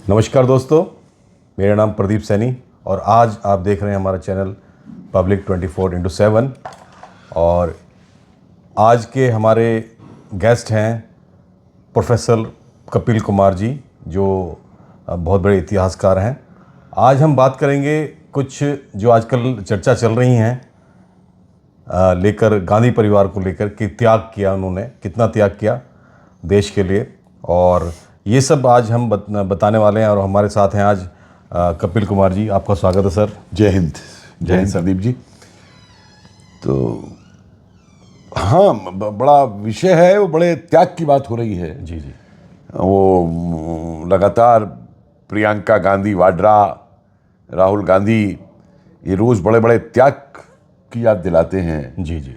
नमस्कार दोस्तों, मेरा नाम प्रदीप सैनी और आज आप देख रहे हैं हमारा चैनल पब्लिक 24/7। और आज के हमारे गेस्ट हैं प्रोफेसर कपिल कुमार जी, जो बहुत बड़े इतिहासकार हैं। आज हम बात करेंगे कुछ जो आजकल चर्चा चल रही हैं लेकर गांधी परिवार को लेकर कि त्याग किया उन्होंने, कितना त्याग किया देश के लिए, और ये सब आज हम बताने वाले हैं। और हमारे साथ हैं आज कपिल कुमार जी। आपका स्वागत है सर। जय हिंद। जय हिंद संदीप जी। तो हाँ, बड़ा विषय है, वो बड़े त्याग की बात हो रही है। जी जी। वो लगातार प्रियंका गांधी वाड्रा, राहुल गांधी, ये रोज़ बड़े बड़े त्याग की याद दिलाते हैं जी जी।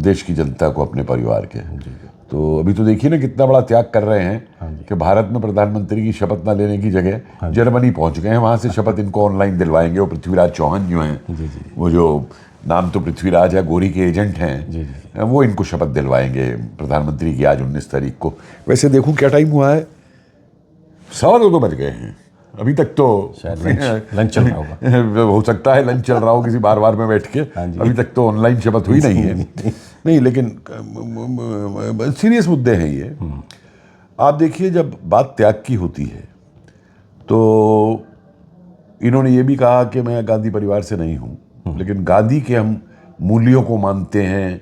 देश की जनता को, अपने परिवार के। जी। तो अभी तो देखिए ना कितना बड़ा त्याग कर रहे हैं कि भारत में प्रधानमंत्री की शपथ ना लेने की जगह जर्मनी पहुंच गए हैं। वहां से शपथ इनको ऑनलाइन दिलवाएंगे। वो पृथ्वीराज चौहान जो हैं, जी जी, वो जो नाम तो पृथ्वीराज है, गोरी के एजेंट हैं, जी जी, वो इनको शपथ दिलवाएंगे प्रधानमंत्री की आज 19 तारीख को। वैसे देखूं क्या टाइम हुआ है, 2:15 बज गए हैं। अभी तक तो शायद लंच चल रहा होगा। हो सकता है लंच चल रहा हो किसी बार में बैठ के। अभी तक तो ऑनलाइन शपथ हुई नहीं है। नहीं, लेकिन सीरियस मुद्दे हैं ये। आप देखिए, जब बात त्याग की होती है तो इन्होंने ये भी कहा कि मैं गांधी परिवार से नहीं हूं, लेकिन गांधी के हम मूल्यों को मानते हैं,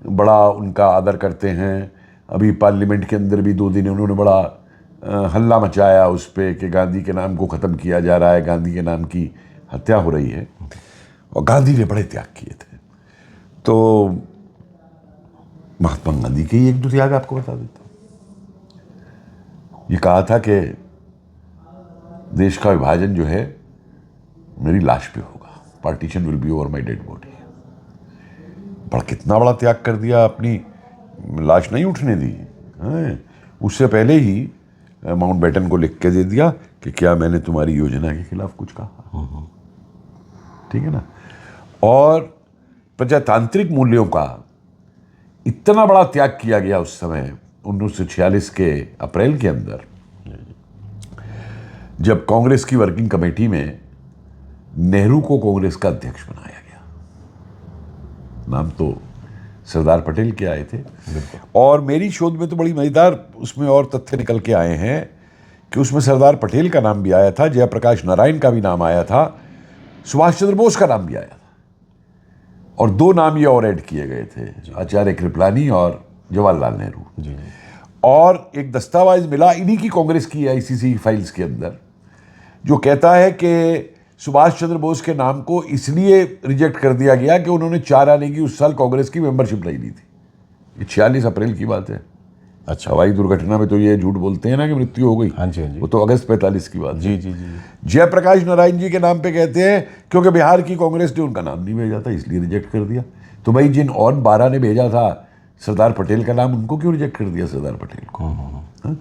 बड़ा उनका आदर करते हैं। अभी पार्लियामेंट के अंदर भी 2 दिन उन्होंने बड़ा हल्ला मचाया उस पर कि गांधी के नाम को ख़त्म किया जा रहा है, गांधी के नाम की हत्या हो रही है। और गांधी ने बड़े त्याग किए थे। तो महात्मा गांधी के ही एक दो त्याग आपको बता देता हूँ। ये कहा था कि देश का विभाजन जो है मेरी लाश पे होगा, partition will be over my dead body. बड़ा कितना बड़ा त्याग कर दिया, अपनी लाश नहीं उठने दी। उससे पहले ही माउंटबेटन को लिख के दे दिया कि क्या मैंने तुम्हारी योजना के खिलाफ कुछ कहा। ठीक है ना। और प्रजातांत्रिक मूल्यों का इतना बड़ा त्याग किया गया उस समय 1946 के अप्रैल के अंदर, जब कांग्रेस की वर्किंग कमेटी में नेहरू को कांग्रेस का अध्यक्ष बनाया गया। नाम तो सरदार पटेल के आए थे। और मेरी शोध में तो बड़ी मजेदार उसमें और तथ्य निकल के आए हैं कि उसमें सरदार पटेल का नाम भी आया था, जयप्रकाश नारायण का भी नाम आया था, सुभाष चंद्र बोस का नाम भी आया था, और 2 नाम ये और ऐड किए गए थे, आचार्य कृपलानी और जवाहरलाल नेहरू। और एक दस्तावेज मिला इन्हीं की कांग्रेस की आईसीसी फाइल्स के अंदर, जो कहता है कि सुभाष चंद्र बोस के नाम को इसलिए रिजेक्ट कर दिया गया कि उन्होंने 4 आने की उस साल कांग्रेस की मेंबरशिप नहीं ली थी। ये 46 अप्रैल की बात है। अच्छा। हवाई दुर्घटना में तो ये झूठ बोलते हैं ना कि मृत्यु हो गई। हाँ जी, हाँ जी। वो तो अगस्त 45 की बात। जी जी जी। जयप्रकाश नारायण जी के नाम पे कहते हैं क्योंकि बिहार की कांग्रेस ने उनका नाम नहीं भेजा था, इसलिए रिजेक्ट कर दिया। तो भाई जिन और 12 ने भेजा था सरदार पटेल का नाम, उनको क्यों रिजेक्ट कर दिया सरदार पटेल को? हाँ?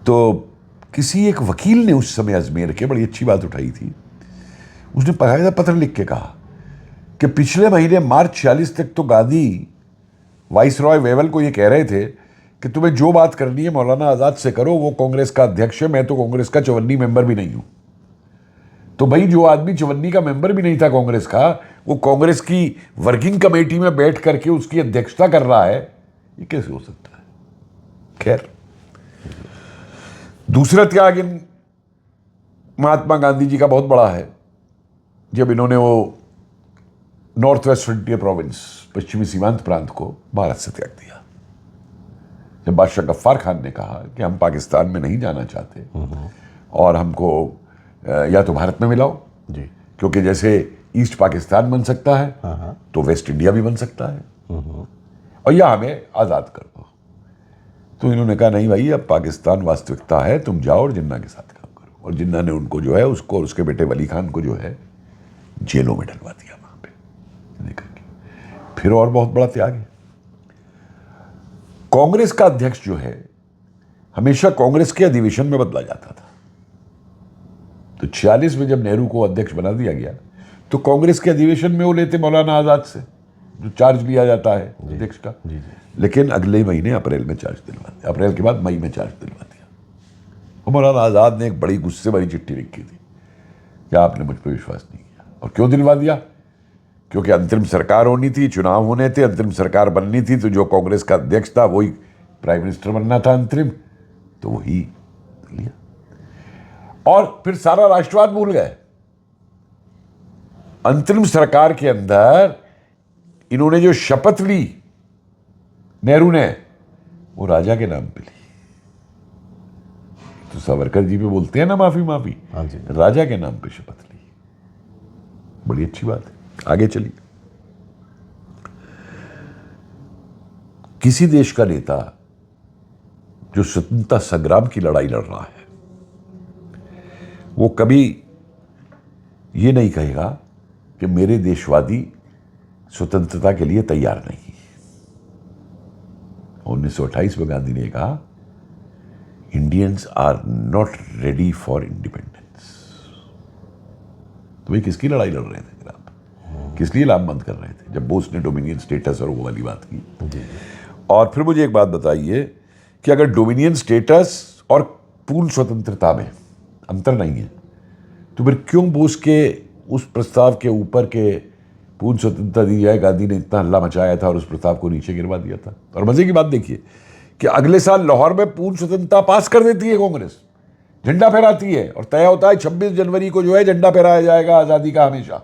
तो किसी एक वकील ने उस समय अजमेर के बड़ी अच्छी बात उठाई थी। उसने बाकायदा पत्र लिख के कहा कि पिछले महीने मार्च 46 तक तो गांधी वाइसरॉय वेवल को ये कह रहे थे कि तुम्हें जो बात करनी है मौलाना आज़ाद से करो, वो कांग्रेस का अध्यक्ष है, मैं तो कांग्रेस का 54 मेंबर भी नहीं हूं। तो भाई जो आदमी 54 का मेंबर भी नहीं था कांग्रेस का, वो कांग्रेस की वर्किंग कमेटी में बैठ करके उसकी अध्यक्षता कर रहा है, ये कैसे हो सकता है? खैर, दूसरा त्याग इन महात्मा गांधी जी का बहुत बड़ा है जब इन्होंने वो नॉर्थ वेस्ट फ्रंटियर प्रोविंस, पश्चिमी सीमांत प्रांत को भारत से त्याग दिया। जब बादशाह गफ्फार खान ने कहा कि हम पाकिस्तान में नहीं जाना चाहते और हमको या तो भारत में मिलाओ जी, क्योंकि जैसे ईस्ट पाकिस्तान बन सकता है तो वेस्ट इंडिया भी बन सकता है, और या हमें आज़ाद कर दो। तो इन्होंने कहा नहीं भाई, अब पाकिस्तान वास्तविकता है, तुम जाओ और जिन्ना के साथ काम करो। और जिन्ना ने उनको जो है, उसको और उसके बेटे वली खान को जो है जेलों में डलवा दिया वहां पे लेकर के। फिर और बहुत बड़ा त्याग है। कांग्रेस का अध्यक्ष जो है हमेशा कांग्रेस के अधिवेशन में बदला जाता था। तो 46 में जब नेहरू को अध्यक्ष बना दिया गया तो कांग्रेस के अधिवेशन में वो लेते मौलाना आज़ाद से, जो चार्ज लिया जाता है अध्यक्ष का। लेकिन अगले महीने अप्रैल में चार्ज दिलवा दिया, अप्रैल के बाद मई में चार्ज दिलवा दिया। मौलाना आज़ाद ने एक बड़ी गुस्से वाली चिट्ठी लिखी थी कि आपने मुझ पर विश्वास नहीं किया। और क्यों दिलवा दिया? क्योंकि अंतरिम सरकार होनी थी, चुनाव होने थे, अंतरिम सरकार बननी थी, तो जो कांग्रेस का अध्यक्ष था वही प्राइम मिनिस्टर बनना था अंतरिम, तो वही लिया। और फिर सारा राष्ट्रवाद भूल गए। अंतरिम सरकार के अंदर इन्होंने जो शपथ ली नेहरू ने, वो राजा के नाम पे ली। तो सावरकर जी पे बोलते हैं ना माफी माफी, हाँ जी। राजा के नाम पे शपथ ली। बड़ी अच्छी बात है। आगे चलिए। किसी देश का नेता जो स्वतंत्रता संग्राम की लड़ाई लड़ रहा है, वो कभी ये नहीं कहेगा कि मेरे देशवादी स्वतंत्रता के लिए तैयार नहीं। 1928 में गांधी ने कहा, Indians are not ready for independence. तो भाई किसकी लड़ाई लड़ रहे थे फिर आप? किस लिए लामबंद कर रहे थे जब बोस ने डोमिनियन स्टेटस और वो वाली बात की? और फिर मुझे एक बात बताइए कि अगर डोमिनियन स्टेटस और पूर्ण स्वतंत्रता में अंतर नहीं है, तो फिर क्यों बोस के उस प्रस्ताव के ऊपर के पूर्ण स्वतंत्रता दी जाए, गांधी ने इतना हल्ला मचाया था और उस प्रस्ताव को नीचे गिरवा दिया था? और मजे की बात देखिए कि अगले साल लाहौर में पूर्ण स्वतंत्रता पास कर देती है कांग्रेस, झंडा फहराती है और तय होता है 26 जनवरी को जो है झंडा फहराया जाएगा आजादी का हमेशा।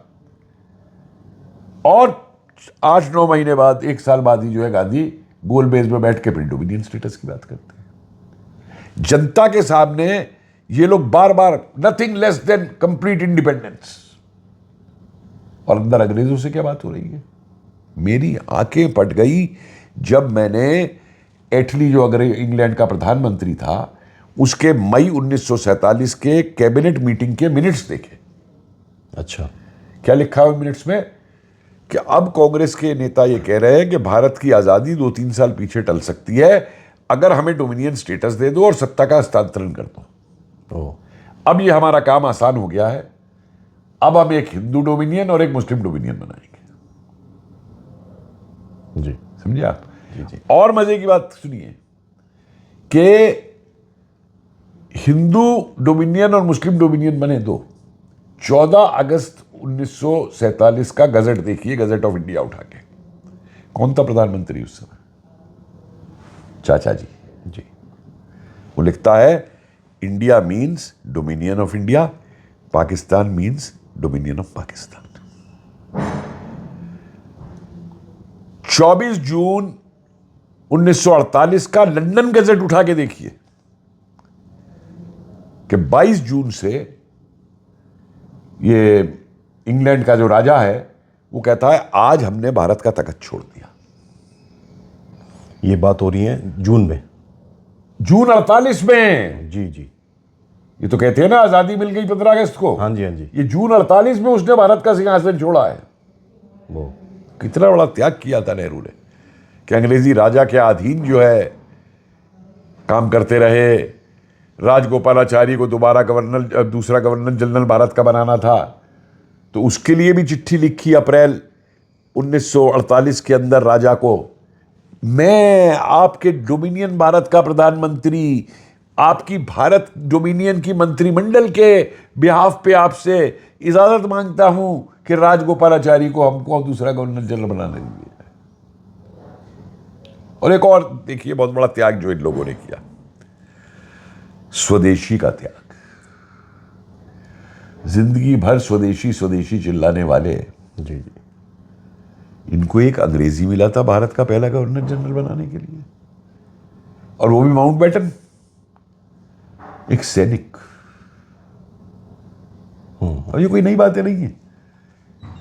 और 8-9 महीने बाद, एक साल बाद ही जो है गांधी गोल बेस में बैठ के फिर डोमिनियन स्टेटस की बात करते हैं। जनता के सामने ये लोग बार बार nothing less than complete independence, और अंदर अंग्रेजों से क्या बात हो रही है? मेरी आंखें फट गई जब मैंने एटली, जो अगर इंग्लैंड का प्रधानमंत्री था, उसके मई 1947 के कैबिनेट मीटिंग के मिनट्स देखे। अच्छा, क्या लिखा है मिनट्स में? कि अब कांग्रेस के नेता ये कह रहे हैं कि भारत की आजादी 2-3 साल पीछे टल सकती है अगर हमें डोमिनियन स्टेटस दे दो और सत्ता का हस्तांतरण कर दो। अब ये हमारा काम आसान हो गया है। अब हम एक हिंदू डोमिनियन और एक मुस्लिम डोमिनियन बनाएंगे। जी, समझे आप? जी। और मजे की बात सुनिए कि हिंदू डोमिनियन और मुस्लिम डोमिनियन बने दो। 14 अगस्त 1947 का गजट देखिए, गजट ऑफ इंडिया उठा के। कौन था प्रधानमंत्री उस समय? चाचा जी। जी। वो लिखता है, India means dominion of India, Pakistan means dominion of Pakistan. 24 जून 1948 का लंदन गजट उठा के देखिए कि 22 जून से ये इंग्लैंड का जो राजा है वो कहता है, आज हमने भारत का तख्त छोड़ दिया। ये बात हो रही है जून में, जून 48 में। जी जी। ये तो कहते हैं ना आजादी मिल गई 15 अगस्त को। हाँ जी, हाँ जी। ये जून 48 में उसने भारत का सिंहासन छोड़ा है। वो कितना बड़ा त्याग किया था नेहरू ने कि अंग्रेजी राजा के अधीन जो है काम करते रहे। राजगोपालाचारी को दोबारा दूसरा गवर्नर जनरल भारत का बनाना था, तो उसके लिए भी चिट्ठी लिखी अप्रैल 1948 के अंदर राजा को, मैं आपके डोमिनियन भारत का प्रधानमंत्री, आपकी भारत डोमिनियन की मंत्रिमंडल के बिहाफ पे आपसे इजाजत मांगता हूं कि राजगोपालाचारी को हमको दूसरा गवर्नर जनरल बनाने दीजिए। और एक और देखिए बहुत बड़ा त्याग जो इन लोगों ने किया, स्वदेशी का त्याग। जिंदगी भर स्वदेशी स्वदेशी चिल्लाने वाले, जी जी, इनको एक अंग्रेजी मिला था भारत का पहला गवर्नर जनरल बनाने के लिए, और वो भी माउंटबेटन, एक सैनिक। और ये कोई नई बातें नहीं है,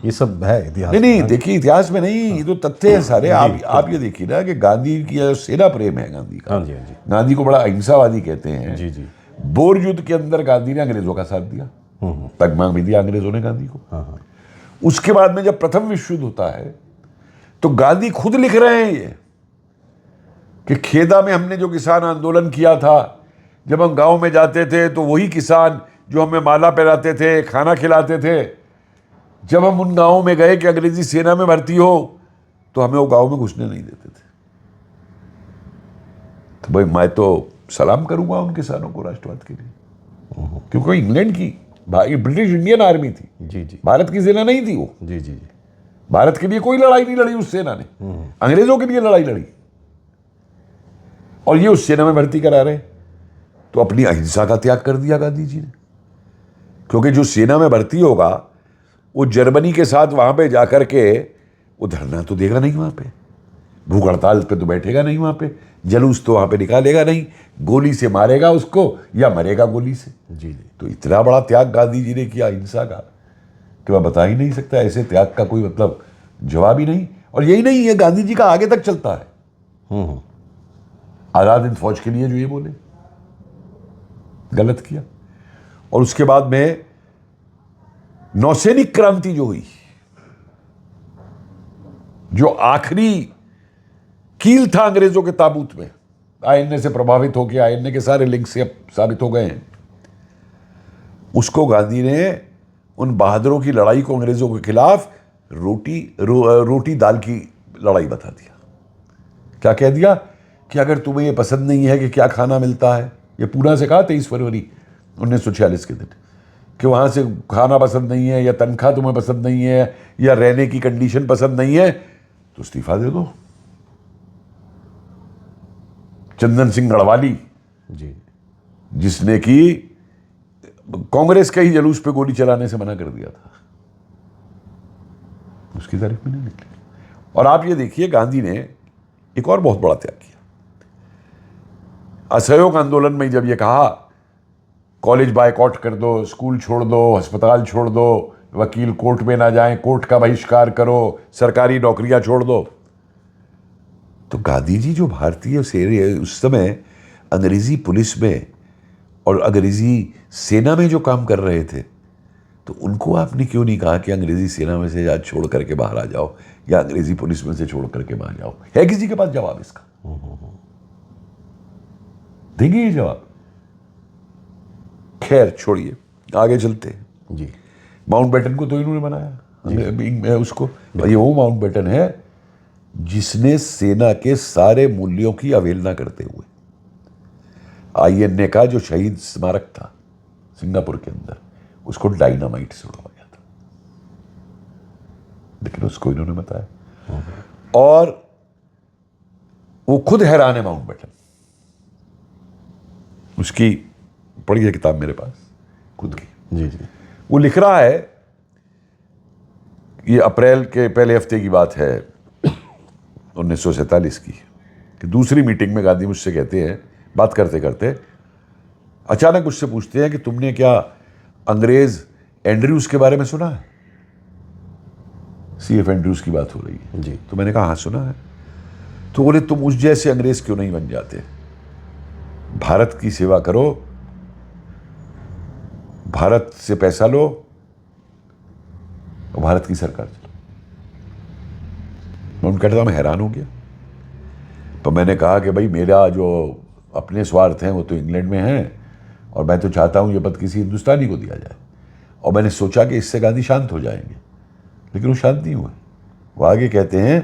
ये सब है इतिहास। नहीं देखिए इतिहास में नहीं, ये तो तथ्य हैं सारे। आप ये देखिए ना कि गांधी की जो सेना प्रेम है गांधी का, हाँ जी, हाँ जी। गांधी को बड़ा अहिंसावादी कहते हैं। जी जी। बोर युद्ध के अंदर गांधी ने अंग्रेजों का साथ दिया, तगमा भी दिया अंग्रेजों ने गांधी को। हाँ हाँ। उसके बाद में जब प्रथम विश्व युद्ध होता है तो गांधी खुद लिख रहे हैं ये कि खेदा में हमने जो किसान आंदोलन किया था, जब हम गांव में जाते थे तो वही किसान जो हमें माला पहनाते थे, खाना खिलाते थे, जब हम उन गांवों में गए कि अंग्रेजी सेना में भर्ती हो तो हमें वो गांव में घुसने नहीं देते थे। तो भाई मैं तो सलाम करूंगा उन किसानों को राष्ट्रवाद के लिए, क्योंकि इंग्लैंड की ब्रिटिश इंडियन आर्मी थी, जी जी भारत की सेना नहीं थी वो। जी जी जी भारत के लिए कोई लड़ाई नहीं लड़ी उस सेना ने, अंग्रेजों के लिए लड़ाई लड़ी, और ये उस सेना में भर्ती करा रहे। तो अपनी अहिंसा का त्याग कर दिया गांधी जी ने, क्योंकि जो सेना में भर्ती होगा वो जर्मनी के साथ वहां पे जाकर के वो धरना तो देगा नहीं, वहां पे भूख हड़ताल पे तो बैठेगा नहीं, वहां पे जलूस तो वहां पे निकालेगा नहीं, गोली से मारेगा उसको या मरेगा गोली से। जी जी तो इतना बड़ा त्याग गांधी जी ने किया अहिंसा का कि मैं बता ही नहीं सकता। ऐसे त्याग का कोई मतलब जवाब ही नहीं। और यही नहीं, ये गांधी जी का आगे तक चलता है। आजाद हिंद फौज के लिए जो ये बोले, गलत किया। और उसके बाद में नौसैनिक क्रांति जो हुई, जो आखिरी कील था अंग्रेजों के ताबूत में, आईएनए से प्रभावित होकर, आईएनए के सारे लिंक से अब साबित हो गए हैं, उसको गांधी ने उन बहादुरों की लड़ाई को अंग्रेजों के खिलाफ रोटी दाल की लड़ाई बता दिया। क्या कह दिया कि अगर तुम्हें ये पसंद नहीं है कि क्या खाना मिलता है, ये पूना से कहा 23 फरवरी 1946 के दिन, कि वहां से खाना पसंद नहीं है, या तनख्वाह तुम्हें पसंद नहीं है, या रहने की कंडीशन पसंद नहीं है, तो इस्तीफा दे दो। चंदन सिंह गढ़वाली जी जिसने कि कांग्रेस के ही जलूस पे गोली चलाने से मना कर दिया था, उसकी तारीफ में नहीं निकली। और आप ये देखिए, गांधी ने एक और बहुत बड़ा त्याग किया। असहयोग आंदोलन में जब ये कहा कॉलेज बायकॉट कर दो, स्कूल छोड़ दो, अस्पताल छोड़ दो, वकील कोर्ट में ना जाएं, कोर्ट का बहिष्कार करो, सरकारी नौकरियां छोड़ दो, तो गांधी जी जो भारतीय उस समय अंग्रेजी पुलिस में और अंग्रेजी सेना में जो काम कर रहे थे, तो उनको आपने क्यों नहीं कहा कि अंग्रेजी सेना में से आज छोड़ करके बाहर आ जाओ, या अंग्रेजी पुलिस में से छोड़ करके बाहर जाओ? है किसी के पास जवाब इसका? देंगे ये जवाब? खैर छोड़िए, आगे चलते हैं। जी माउंटबेटन को तो इन्होंने बनाया उसको, और ये वो माउंटबेटन है जिसने सेना के सारे मूल्यों की अवहेलना करते हुए आईएनए का जो शहीद स्मारक था सिंगापुर के अंदर, उसको डायनामाइट से उड़ाया गया था, लेकिन उसको इन्होंने बताया। और वो खुद हैरान है माउंटबेटन, उसकी पढ़ी है किताब मेरे पास खुद की। जी जी वो लिख रहा है, ये अप्रैल के पहले हफ्ते की बात है 1947 की, कि दूसरी मीटिंग में गांधी मुझसे कहते हैं, बात करते करते अचानक मुझसे पूछते हैं कि तुमने क्या अंग्रेज एंड्रयूज के बारे में सुना है? सीएफ एंड्रयूज की बात हो रही है जी। तो मैंने कहा हाँ सुना है। तो बोले तुम उस जैसे अंग्रेज क्यों नहीं बन जाते? भारत की सेवा करो, भारत से पैसा लो और भारत की सरकार चलो। मैं उनका कहता, मैं हैरान हो गया। तो मैंने कहा कि भाई मेरा जो अपने स्वार्थ हैं वो तो इंग्लैंड में हैं, और मैं तो चाहता हूं ये पद किसी हिंदुस्तानी को दिया जाए। और मैंने सोचा कि इससे गांधी शांत हो जाएंगे, लेकिन वो शांत नहीं हुए। वो आगे कहते हैं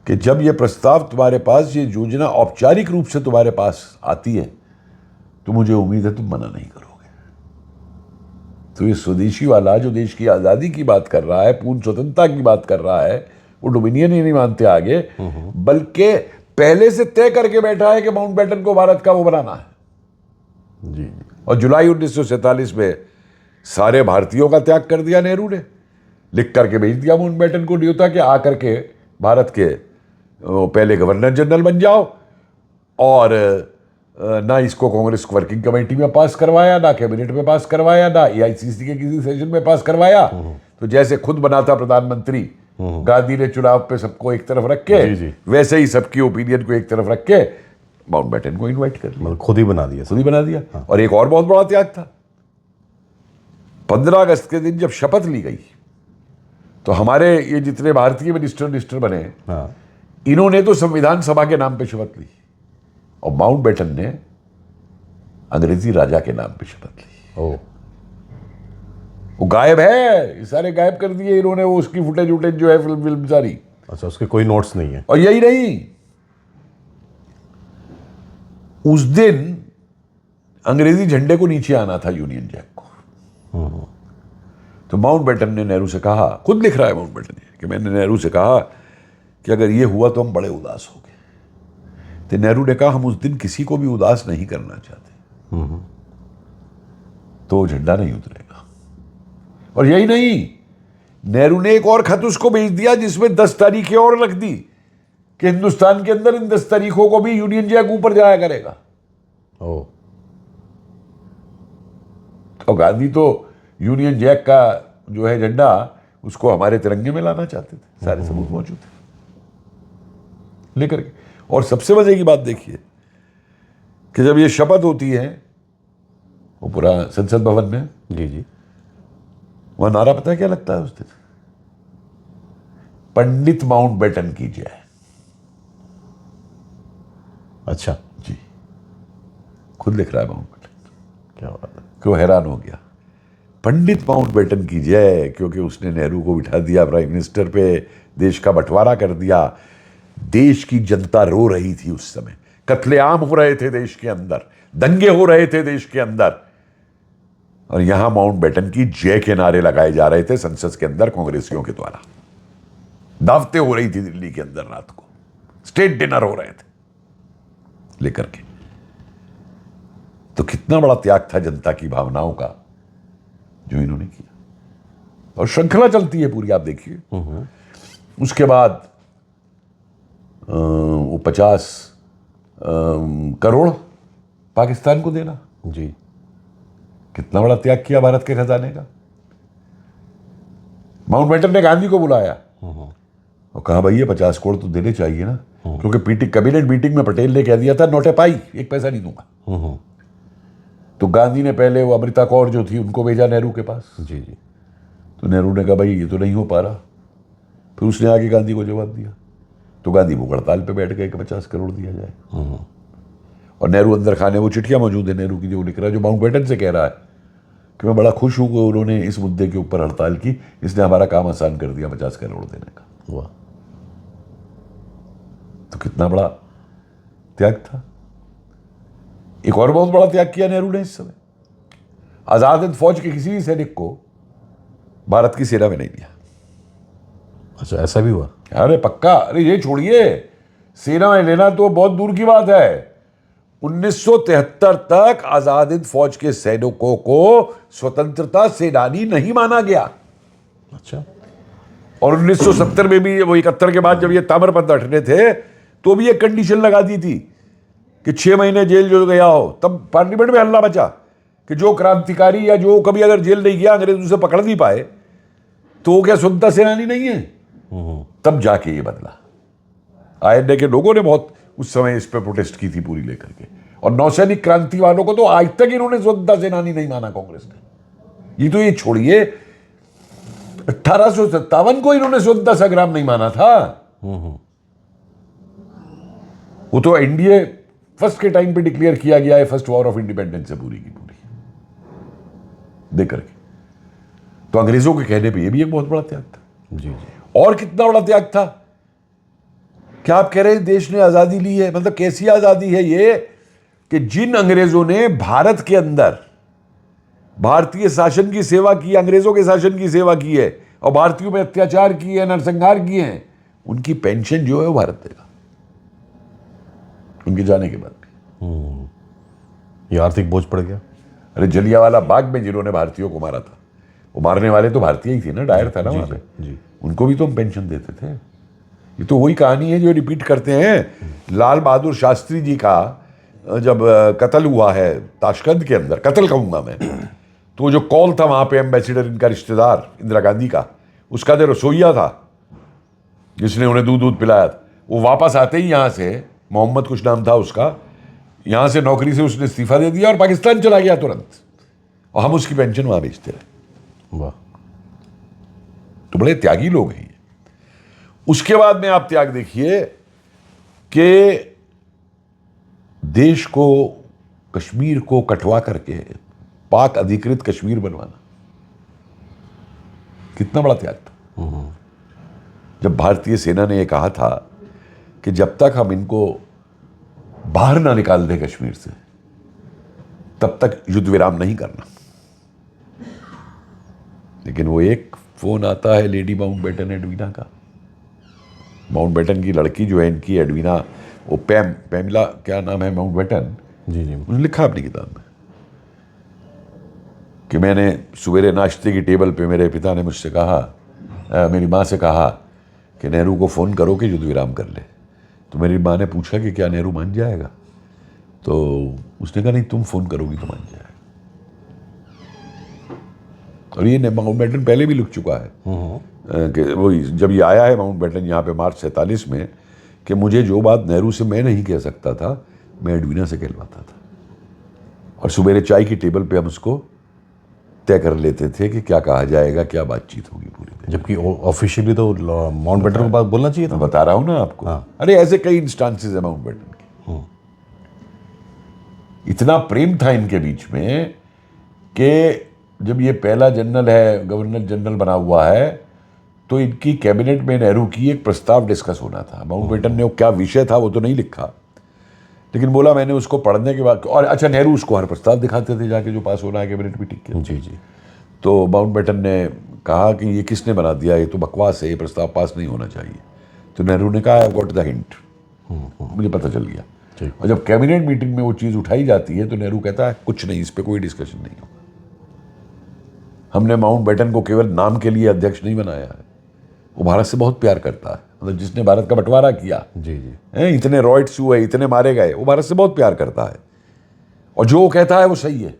कि जब ये प्रस्ताव तुम्हारे पास, ये योजना औपचारिक रूप से तुम्हारे पास आती है, तो मुझे उम्मीद है तुम मना नहीं करोगे। तो ये स्वदेशी वाला जो देश की आज़ादी की बात कर रहा है, पूर्ण स्वतंत्रता की बात कर रहा है, वो डोमिनियन ही नहीं मानते आगे, बल्कि पहले से तय करके बैठा है कि माउंटबेटन को भारत का वो बनाना है। जी और जुलाई 1947 में सारे भारतीयों का त्याग कर दिया नेहरू ने, लिख करके भेज दिया माउंटबेटन को न्योता के आकर के भारत के पहले गवर्नर जनरल बन जाओ। और ना इसको कांग्रेस वर्किंग कमेटी में पास करवाया, ना कैबिनेट में पास करवाया, ना एआईसीसी के किसी सेशन में पास करवाया। तो जैसे खुद बना था प्रधानमंत्री गांधी ने चुनाव पे सबको एक तरफ रख के, जी, जी। वैसे ही सबकी ओपिनियन को एक तरफ रख के माउंटबेटन को इनवाइट कर लिया, मतलब खुद ही बना दिया खुद ही बना दिया। और एक और बहुत बड़ा त्याग था, 15 अगस्त के दिन जब शपथ ली गई, तो हमारे ये जितने भारतीय मिनिस्टर बने, हाँ इन्होंने तो संविधान सभा के नाम पे शपथ ली, और माउंटबेटन ने अंग्रेजी राजा के नाम पे शपथ ली। ओ वो गायब है, ये सारे गायब कर दिए इन्होंने, वो उसकी फुटेज वुटेज जो है फिल्म सारी। अच्छा, उसके कोई नोट्स नहीं है? और यही नहीं, उस दिन अंग्रेजी झंडे को नीचे आना था यूनियन जैक को। तो माउंटबेटन ने नेहरू से कहा, खुद लिख रहा है माउंटबेटन कि मैंने नेहरू से कहा कि अगर ये हुआ तो हम बड़े उदास हो गए। तो नेहरू ने कहा हम उस दिन किसी को भी उदास नहीं करना चाहते, तो झंडा नहीं उतरेगा। और यही नहीं, नेहरू ने एक और खत उसको भेज दिया जिसमें 10 तारीखें और रख दी कि हिंदुस्तान के अंदर इन 10 तारीखों को भी यूनियन जैक ऊपर जाया करेगा। तो गांधी तो यूनियन जैक का जो है झंडा उसको हमारे तिरंगे में लाना चाहते थे, सारे सबूत मौजूद थे लेकर के। और सबसे मजे की बात देखिए कि जब ये शपथ होती है वो पूरा संसद भवन में, जी, वह नारा पता है क्या लगता है उस दिन? पंडित माउंटबेटन की जय। अच्छा जी, खुद लिख रहा है माउंटबेटन। क्या बात है। क्यों हैरान हो गया, पंडित माउंटबेटन की जय, क्योंकि उसने नेहरू को बिठा दिया प्राइम मिनिस्टर पे, देश का बंटवारा कर दिया। देश की जनता रो रही थी उस समय, कत्लेआम हो रहे थे देश के अंदर, दंगे हो रहे थे देश के अंदर, और यहां माउंटबेटन की जय के नारे लगाए जा रहे थे संसद के अंदर कांग्रेसियों के द्वारा। दावतें हो रही थी दिल्ली के अंदर, रात को स्टेट डिनर हो रहे थे लेकर के। तो कितना बड़ा त्याग था जनता की भावनाओं का जो इन्होंने किया। और श्रृंखला चलती है पूरी, आप देखिए। उसके बाद वो 50 करोड़ पाकिस्तान को देना, जी, कितना बड़ा त्याग किया भारत के खजाने का। माउंटबेटन ने गांधी को बुलाया और कहा भाई ये 50 करोड़ तो देने चाहिए ना, क्योंकि कैबिनेट मीटिंग में पटेल ने कह दिया था नोटे पाई, एक पैसा नहीं दूंगा। तो गांधी ने पहले वो अमृता कौर जो थी उनको भेजा नेहरू के पास। जी, तो नेहरू ने कहा भाई ये तो नहीं हो पा रहा। फिर उसने आगे गांधी को जवाब दिया, तो गांधी वो हड़ताल पे बैठ गए कि 50 करोड़ दिया जाए। और नेहरू अंदर खाने, वो चिट्ठियां मौजूद है नेहरू की जो लिख रहा है, जो माउंटबेटन से कह रहा है कि मैं बड़ा खुश हूं कि उन्होंने इस मुद्दे के ऊपर हड़ताल की, इसने हमारा काम आसान कर दिया 50 करोड़ देने का। वाह, तो कितना बड़ा त्याग था। एक और बहुत बड़ा त्याग किया नेहरू ने इस समय, आजाद हिंद फौज के किसी भी सैनिक को भारत की सेना में नहीं दिया। अच्छा ऐसा भी हुआ? अरे पक्का, अरे ये छोड़िए, सेना में लेना तो बहुत दूर की बात है। 1973 तक आजाद हिंद फौज के सैनिकों को स्वतंत्रता सेनानी नहीं माना गया। अच्छा। और 1970 में भी, वो 71 के बाद जब ये तामरपंथ हटने थे तो भी एक कंडीशन लगा दी थी कि 6 महीने जेल जो गया हो। तब पार्लियामेंट में हल्ला बचा कि जो क्रांतिकारी या जो कभी अगर जेल नहीं गया, अंग्रेज उसे पकड़ नहीं पाए, तो वो क्या स्वतंत्रता सेनानी नहीं है? तब जाके ये बदला। आईएनए के लोगों ने बहुत उस समय इस पे प्रोटेस्ट की थी पूरी लेकर के, और नौसैनिक क्रांति वालों को तो आज तक इन्होंने स्वतंत्रता सेनानी नहीं माना कांग्रेस ने। ये तो ये छोड़िए, 1857 को इन्होंने स्वतंत्रता संग्राम नहीं माना था। वो तो एनडीए फर्स्ट के टाइम पे डिक्लेयर किया गया है, फर्स्ट वॉर ऑफ इंडिपेंडेंस है पूरी की पूरी देकर के। तो अंग्रेजों के कहने पे ये भी एक बहुत बड़ा त्याग था। जी जी। और कितना बड़ा त्याग था, क्या आप कह रहे हैं देश ने आजादी ली है? मतलब कैसी आजादी है ये कि जिन अंग्रेजों ने भारत के अंदर भारतीय शासन की सेवा की, अंग्रेजों के शासन की सेवा की है और भारतीयों पे अत्याचार किए हैं, नरसंहार किए हैं, उनकी पेंशन जो है वो भारत देगा उनके जाने के बाद भी। ये आर्थिक बोझ पड़ गया। अरे जलियांवाला बाग में जिन्होंने भारतीयों को मारा था, वो मारने वाले तो भारतीय ही थे ना, डायर था ना वहां पे, जी। उनको भी तो हम पेंशन देते थे। ये तो वही कहानी है जो रिपीट करते हैं। लाल बहादुर शास्त्री जी का जब कत्ल हुआ है ताशकंद के अंदर, कत्ल कहूंगा मैं, तो जो कॉल था वहां पे एम्बेसडर, इनका रिश्तेदार इंदिरा गांधी का, उसका जो रसोईया था जिसने उन्हें दूध पिलाया था, वो वापस आते ही यहां से, मोहम्मद कुछ नाम था उसका, यहां से नौकरी से उसने इस्तीफा दे दिया और पाकिस्तान चला गया तुरंत, और हम उसकी पेंशन वहां बेचते रहे। वाह, तो बड़े त्यागी लोग हैं। उसके बाद में आप त्याग देखिए कि देश को, कश्मीर को कटवा करके पाक अधिकृत कश्मीर बनवाना, कितना बड़ा त्याग था। जब भारतीय सेना ने यह कहा था कि जब तक हम इनको बाहर ना निकाल दे कश्मीर से, तब तक युद्ध विराम नहीं करना। लेकिन वो एक फोन आता है लेडी माउंटबेटन एडवीना का, माउंटबेटन की लड़की जो है इनकी एडवीना, वो पैमिला क्या नाम है माउंटबेटन, जी जी। उन्होंने लिखा अपनी किताब में कि मैंने सवेरे नाश्ते की टेबल पे मेरे पिता ने मुझसे कहा, मेरी माँ से कहा कि नेहरू को फ़ोन करो कि युद्ध विराम कर ले। तो मेरी माँ ने पूछा कि क्या नेहरू मान जाएगा, तो उसने कहा नहीं, तुम फ़ोन करोगी तो मान जाएगा। और ये माउंटबेटन पहले भी लिख चुका है कि वो जब ये आया है माउंटबेटन यहाँ पे मार्च 47 में, कि मुझे जो बात नेहरू से मैं नहीं कह सकता था मैं एडवीना से कहलवाता था, और सवेरे चाय की टेबल पे हम उसको तय कर लेते थे कि क्या कहा जाएगा, क्या बातचीत होगी पूरी दिन। जबकि ऑफिशियली तो माउंटबेटन को बात बोलना चाहिए था। मैं बता रहा हूँ ना आपको। अरे ऐसे कई इंस्टांसेस है माउंटबेटन के। इतना प्रेम था इनके बीच में कि जब ये पहला जनरल है, गवर्नर जनरल बना हुआ है, तो इनकी कैबिनेट में नेहरू की एक प्रस्ताव डिस्कस होना था। माउंटबेटन ने वो क्या विषय था वो तो नहीं लिखा, लेकिन बोला मैंने उसको पढ़ने के बाद, और अच्छा नेहरू उसको हर प्रस्ताव दिखाते थे जाके जो पास होना है कैबिनेट मीटिंग के। जी जी। तो माउंटबेटन ने कहा कि ये किसने बना दिया, ये तो बकवास है, ये प्रस्ताव पास नहीं होना चाहिए। तो नेहरू ने कहा आई गॉट द हिंट, मुझे पता चल गया। और जब कैबिनेट मीटिंग में वो चीज़ उठाई जाती है तो नेहरू कहता है कुछ नहीं, इस पर कोई डिस्कशन नहीं होगा। हमने माउंटबेटन को केवल नाम के लिए अध्यक्ष नहीं बनाया है, वो भारत से बहुत प्यार करता है। मतलब जिसने भारत का बंटवारा किया, जी जी, इतने रॉयट्स हुए, इतने मारे गए, वो भारत से बहुत प्यार करता है, और जो वो कहता है वो सही है।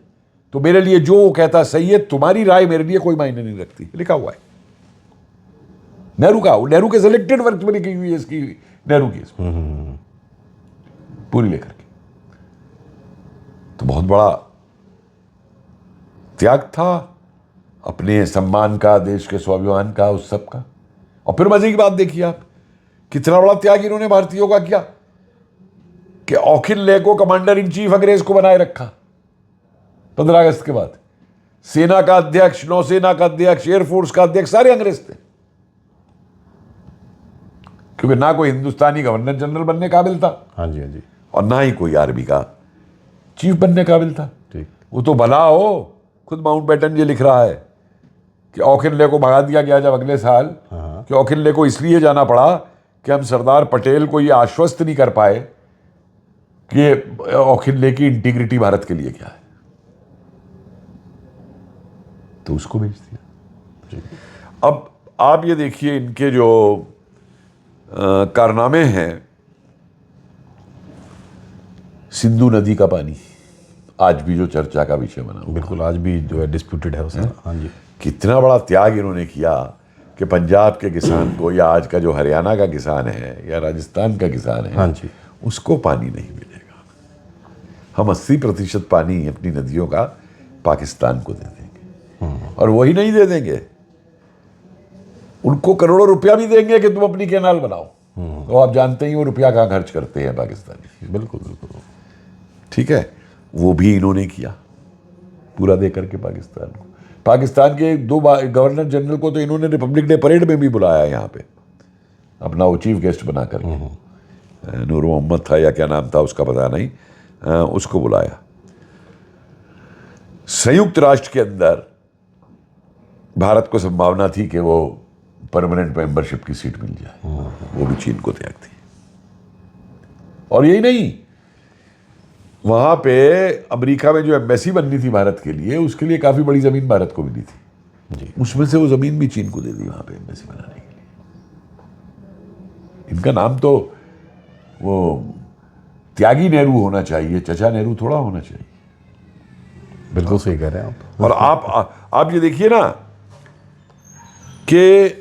तो मेरे लिए जो वो कहता है सही है, तुम्हारी राय मेरे लिए कोई मायने नहीं रखती, लिखा हुआ है नेहरू का। नेहरू के सिलेक्टेड वर्क में लिखी हुई है इसकी, नेहरू की पूरी लेकर के। तो बहुत बड़ा त्याग था अपने सम्मान का, देश के स्वाभिमान का, उस सब का। और फिर मजे की बात देखिए आप, कितना बड़ा त्याग इन्होंने भारतीयों का किया कि ऑखिल ले को कमांडर इन चीफ अंग्रेज को बनाए रखा 15 अगस्त के बाद। सेना का अध्यक्ष, नौसेना का अध्यक्ष, एयरफोर्स का अध्यक्ष सारे अंग्रेज थे, क्योंकि ना कोई हिंदुस्तानी गवर्नर जनरल बनने काबिल था, हाँ जी हाँ जी, और ना ही कोई आर्मी का चीफ बनने काबिल था। ठीक। वो तो भला हो, खुद माउंटबेटन ये लिख रहा है कि औखिनले को भगा दिया गया जब अगले साल, कि औखिनले को इसलिए जाना पड़ा कि हम सरदार पटेल को ये आश्वस्त नहीं कर पाए कि औखिनले की इंटीग्रिटी भारत के लिए क्या है, तो उसको भेज दिया। अब आप ये देखिए इनके जो कारनामे हैं, सिंधु नदी का पानी आज भी जो चर्चा का विषय बना, बिल्कुल आज भी जो है डिस्प्यूटेड है उसका। हाँ जी, कितना बड़ा त्याग इन्होंने किया कि पंजाब के किसान को, या आज का जो हरियाणा का किसान है या राजस्थान का किसान है, हाँ जी, उसको पानी नहीं मिलेगा। हम 80% पानी अपनी नदियों का पाकिस्तान को दे देंगे, और वही नहीं दे देंगे, उनको करोड़ों रुपया भी देंगे कि तुम अपनी कैनाल बनाओ। तो आप जानते ही वो रुपया कहाँ खर्च करते हैं पाकिस्तानी। बिल्कुल बिल्कुल, ठीक है, वो भी इन्होंने किया पूरा दे करके पाकिस्तान को। पाकिस्तान के 2 गवर्नर जनरल को तो इन्होंने रिपब्लिक डे परेड में भी बुलाया यहाँ पे, अपना वो चीफ गेस्ट बना करके। नूर मोहम्मद था या क्या नाम था उसका पता नहीं, उसको बुलाया। संयुक्त राष्ट्र के अंदर भारत को संभावना थी कि वो परमानेंट मेंबरशिप की सीट मिल जाए, वो भी चीन को त्याग थी। और यही नहीं, वहां पे अमेरिका में जो एम्बेसी बननी थी भारत के लिए, उसके लिए काफी बड़ी जमीन भारत को मिली थी जी, उसमें से वो जमीन भी चीन को दे दी वहां पे एम्बेसी बनाने के लिए। इनका नाम तो वो त्यागी नेहरू होना चाहिए, चचा नेहरू थोड़ा होना चाहिए। बिल्कुल सही कह रहे हैं आप। और आप ये देखिए ना कि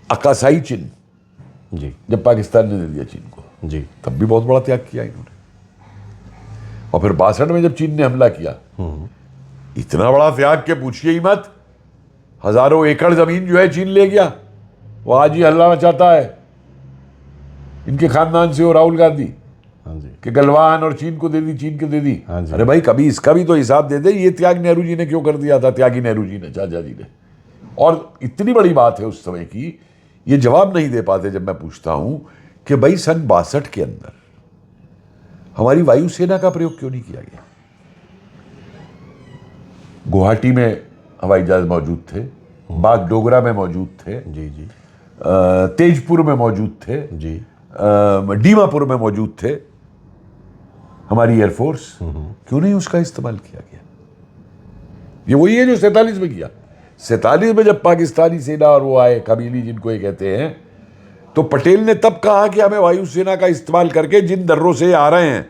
अकासाई चिन्ह जी जब पाकिस्तान ने दे दिया चीन को, जी, तब भी बहुत बड़ा त्याग किया इन्होंने। और फिर 62 में जब चीन ने हमला किया, इतना बड़ा त्याग के पूछिए ही मत। हजारों एकड़ जमीन जो है चीन ले गया। वो आज ही हल्ला मचाता है इनके खानदान से हो, राहुल गांधी, हाँ जी, कि गलवान और चीन को दे दी, चीन को दे दी। हाँ जी। अरे भाई, कभी इसका भी तो हिसाब दे दे, ये त्याग नेहरू जी ने क्यों कर दिया था, त्यागी नेहरू जी ने, चाचा जी ने। और इतनी बड़ी बात है उस समय की, ये जवाब नहीं दे पाते जब मैं पूछता हूं कि भाई सन 62 के अंदर हमारी वायुसेना का प्रयोग क्यों नहीं किया गया? गुवाहाटी में हवाई जहाज मौजूद थे, बागडोगरा में मौजूद थे, जी जी तेजपुर में मौजूद थे, जी दीमापुर में मौजूद थे हमारी एयरफोर्स, क्यों नहीं उसका इस्तेमाल किया गया? ये वही है जो 47 में किया। 47 में जब पाकिस्तानी सेना और वो आए कबीली जिनको ये कहते हैं, तो पटेल ने तब कहा कि हमें वायुसेना का इस्तेमाल करके जिन दर्रों से आ रहे हैं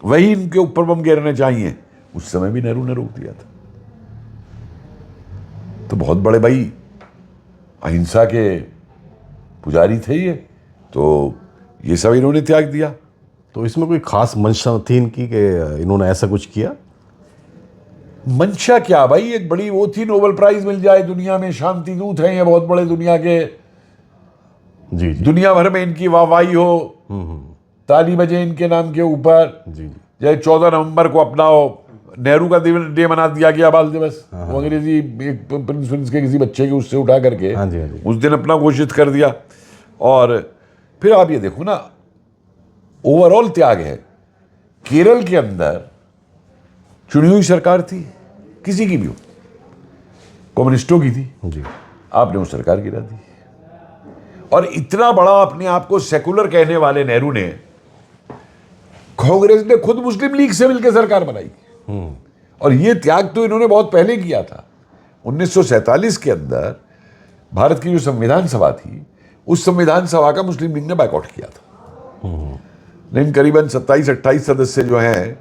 वही इनके ऊपर बम गिरने चाहिए। उस समय भी नेहरू ने रोक दिया था। तो बहुत बड़े भाई अहिंसा के पुजारी थे ये, तो ये सब इन्होंने त्याग दिया। तो इसमें कोई खास मंशा थी इनकी कि इन्होंने ऐसा कुछ किया? मंशा क्या भाई, एक बड़ी वो थी, नोबेल प्राइज मिल जाए दुनिया में, शांति दूत हैं ये बहुत बड़े दुनिया के, जी जी दुनिया भर में इनकी वाहवाही हो, ताली बजे इनके नाम के ऊपर। जी जी जैसे 14 नवंबर को अपना नेहरू का डे मना दिया गया, बाल दिवस, वो अंग्रेजी एक प्रिंस के किसी बच्चे के उससे उठा करके हाँ जी, हाँ जी। उस दिन अपना घोषित कर दिया। और फिर आप ये देखो ना, ओवरऑल त्याग है। केरल के अंदर चुनी हुई सरकार थी, किसी की भी हो, कम्युनिस्टों की थी, जी आपने वो सरकार गिरा दी। और इतना बड़ा अपने आप को सेकुलर कहने वाले नेहरू ने, कांग्रेस ने खुद मुस्लिम लीग से मिलकर सरकार बनाई। और ये त्याग तो इन्होंने बहुत पहले किया था। 1947 के अंदर भारत की जो संविधान सभा थी, उस संविधान सभा का मुस्लिम लीग ने बायकॉट किया था। लेकिन करीबन 27-28 सदस्य जो हैं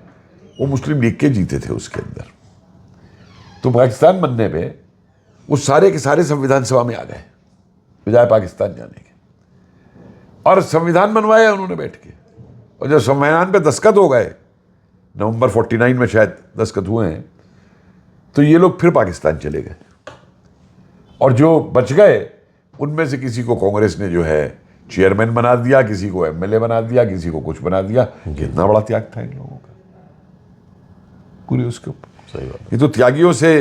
वो मुस्लिम लीग के जीते थे उसके अंदर। तो पाकिस्तान बनने पे वो सारे के सारे संविधान सभा में आ गए बजाय पाकिस्तान जाने के, और संविधान बनवाया उन्होंने बैठ के। और जब संविधान पे दस्तखत हो गए, नवंबर 49 में शायद दस्तखत हुए हैं, तो ये लोग फिर पाकिस्तान चले गए। और जो बच गए उनमें से किसी को कांग्रेस ने जो है चेयरमैन बना दिया, किसी को एमएलए बना दिया, किसी को कुछ बना दिया। कितना बड़ा त्याग था इन लोगों का पूरे उसके ऊपर। सही बात। ये तो त्यागियों से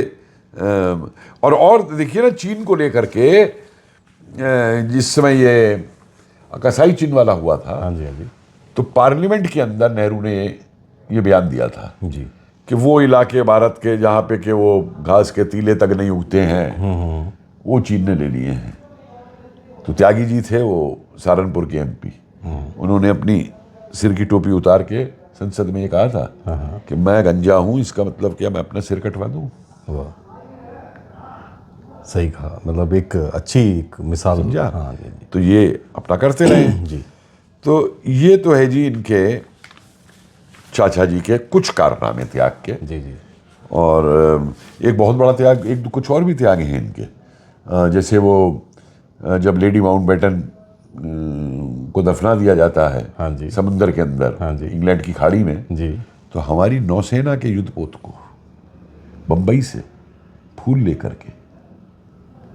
और देखिए ना, चीन को लेकर के जिस समय ये कसाई चीन वाला हुआ था, हाँ जी हाँ जी तो पार्लियामेंट के अंदर नेहरू ने ये बयान दिया था जी कि वो इलाके भारत के जहाँ पे कि वो घास के तीले तक नहीं उगते हैं, वो चीन ने ले लिए हैं। तो त्यागी जी थे वो सहारनपुर के एमपी, उन्होंने अपनी सिर की टोपी उतार के संसद में ये कहा था कि मैं गंजा हूं, इसका मतलब क्या मैं अपना सिर कटवा दूं। वाह, सही कहा। मतलब एक अच्छी एक मिसाल समझा? हाँ जी जी तो ये अपना करते रहे। जी तो ये तो है जी इनके चाचा जी के कुछ कारनामे त्याग के। जी जी और एक बहुत बड़ा त्याग, एक कुछ और भी त्याग हैं इनके। जैसे वो जब लेडी माउंटबेटन को दफना दिया जाता है, हाँ जी, समुंदर के अंदर, हाँ जी, इंग्लैंड की खाड़ी में, जी तो हमारी नौसेना के युद्धपोत को बंबई से फूल लेकर के,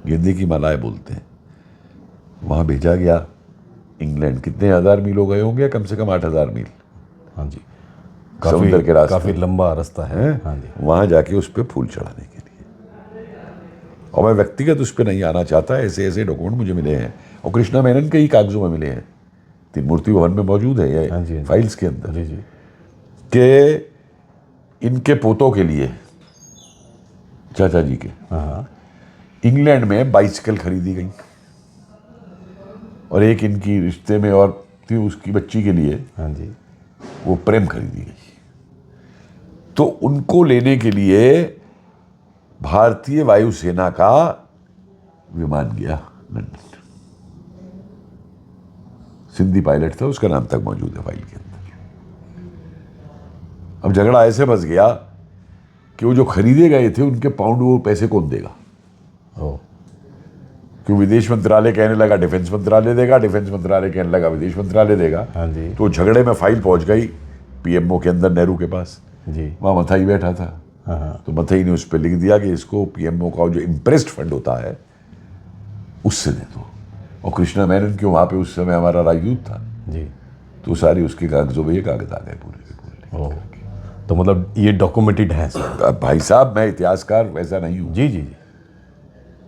गेंदे की मालाएं बोलते हैं, वहां भेजा गया। इंग्लैंड कितने हजार मील हो गए होंगे, कम से कम 8000 मील। हाँ जी, समुद्र के रास्ते, काफी लंबा रास्ता है। हाँ जी, वहां जाके उस पर फूल चढ़ाने के लिए। और मैं व्यक्तिगत उस पर नहीं आना चाहता, ऐसे ऐसे डॉक्यूमेंट मुझे मिले हैं, और कृष्णा मेनन के ही कागजों में मिले हैं, तीन मूर्ति भवन में मौजूद है ये, हाँ जी, फाइल्स के अंदर, जी जी कि इनके पोतों के लिए, चाचा जी के, हाँ इंग्लैंड में बाइसिकल खरीदी गई, और एक इनकी रिश्ते में और थी, उसकी बच्ची के लिए हाँ जी, वो प्रेम खरीदी गई। तो उनको लेने के लिए भारतीय वायुसेना का विमान गया लंदन। सिंधी पायलट था, उसका नाम तक मौजूद है फाइल के अंदर। अब झगड़ा ऐसे बस गया कि वो जो खरीदे गए थे उनके पाउंड वो पैसे कौन देगा। ओ क्यों विदेश मंत्रालय कहने लगा डिफेंस मंत्रालय देगा, डिफेंस मंत्रालय कहने लगा विदेश मंत्रालय देगा। हाँ जी, तो झगड़े में फाइल पहुंच गई पीएमओ के अंदर, नेहरू के पास। जी वहाँ मथाई बैठा था, हाँ तो मथाई ने उस पर लिख दिया कि इसको पीएमओ का जो इम्प्रेस्ड फंड होता है उससे दे दो। और कृष्णा मेनन क्यों वहाँ पे उस समय हमारा राजदूत था, जी। तो सारी उसके कागजों में ये कागज आ गए पूरे के पूरे। ओ तो मतलब ये डॉक्यूमेंटेड है सर? अब भाई साहब, मैं इतिहासकार वैसा नहीं हूँ, जी जी जी,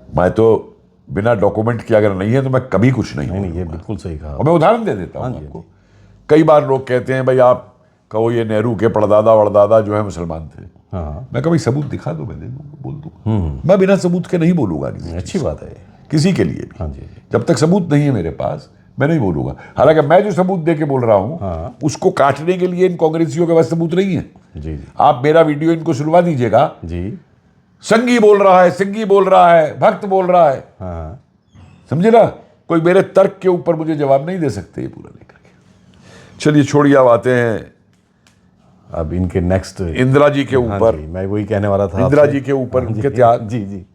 मैं तो बिना डॉक्यूमेंट के अगर नहीं है तो मैं कभी कुछ नहीं नहीं हूँ। नहीं, ये बिल्कुल सही कहा। और मैं उदाहरण दे देता हूँ हाँ जी, आपको। कई बार लोग कहते हैं भाई आप कहो ये नेहरू के परदादा वड़दादा जो है मुसलमान थे। हाँ, मैं कहा भाई सबूत दिखा दो, मैं दे दूंगा, बोल दूंगा। मैं बिना सबूत के नहीं बोलूंगा किसी अच्छी बात है ये। किसी के लिए भी। हाँ जी, जब तक सबूत नहीं है मेरे पास मैं नहीं बोलूंगा। हालांकि मैं जो सबूत दे के बोल रहा हूँ उसको काटने के लिए इन कांग्रेसियों के पास सबूत नहीं है। जी जी आप मेरा वीडियो इनको सुनवा दीजिएगा, जी। संगी बोल रहा है, सिंगी बोल रहा है, भक्त बोल रहा है, हाँ, समझे ना। कोई मेरे तर्क के ऊपर मुझे जवाब नहीं दे सकते ये पूरा लेकर के। चलिए छोड़िए, अब आते हैं अब इनके नेक्स्ट इंदिरा जी के ऊपर। मैं वही कहने वाला था इंदिरा आपसे। जी के ऊपर हाँ, उनके त्याग। जी जी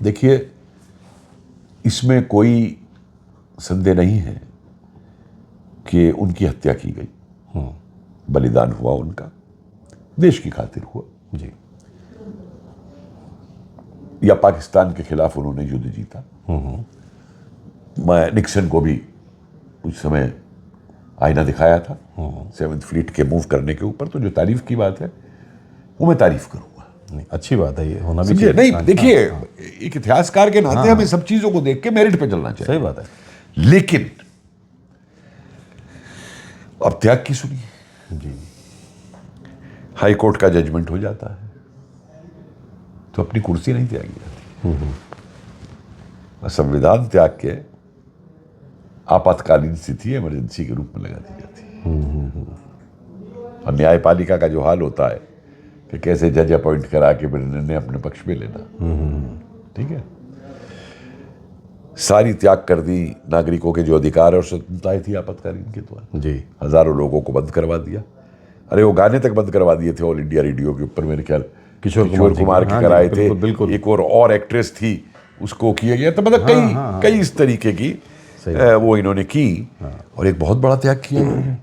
देखिए, इसमें कोई संदेह नहीं है कि उनकी हत्या की गई, बलिदान हुआ उनका, देश की खातिर हुआ जी। या पाकिस्तान के खिलाफ उन्होंने युद्ध जीता। मैं निक्सन को भी उस समय आईना दिखाया था 7th फ्लीट के मूव करने के ऊपर, तो जो तारीफ की बात है वो मैं तारीफ करूंगा। नहीं, अच्छी बात है, ये होना भी समझिए चाहिए। नहीं, देखिए एक इतिहासकार के नाते हमें सब चीजों को देख के मेरिट पे चलना चाहिए। सही बात है। लेकिन अब त्याग की सुनिए, जी हाई कोर्ट का जजमेंट हो जाता है तो अपनी कुर्सी नहीं त्यागी जाती, संविधान त्याग के आपातकालीन स्थिति इमरजेंसी के रूप में लगा दी जाती है। और न्यायपालिका का जो हाल होता है कि कैसे जज अपॉइंट करा के फिर निर्णय अपने पक्ष में लेना, ठीक है। सारी त्याग कर दी, नागरिकों के जो अधिकार और स्वतंत्रताएं थी आपातकालीन के द्वारा, जी। हजारों लोगों को बंद करवा दिया। अरे वो गाने तक बंद करवा दिए थे ऑल इंडिया रेडियो के ऊपर, मेरे ख्याल किशोर कुमार के हाँ कराए जी, थे। बिल्कुल, बिल्कुल। एक और एक्ट्रेस थी, उसको किया गया। तो मतलब कई इस तरीके की वो इन्होंने की। और एक बहुत बड़ा त्याग किया इन्होंने,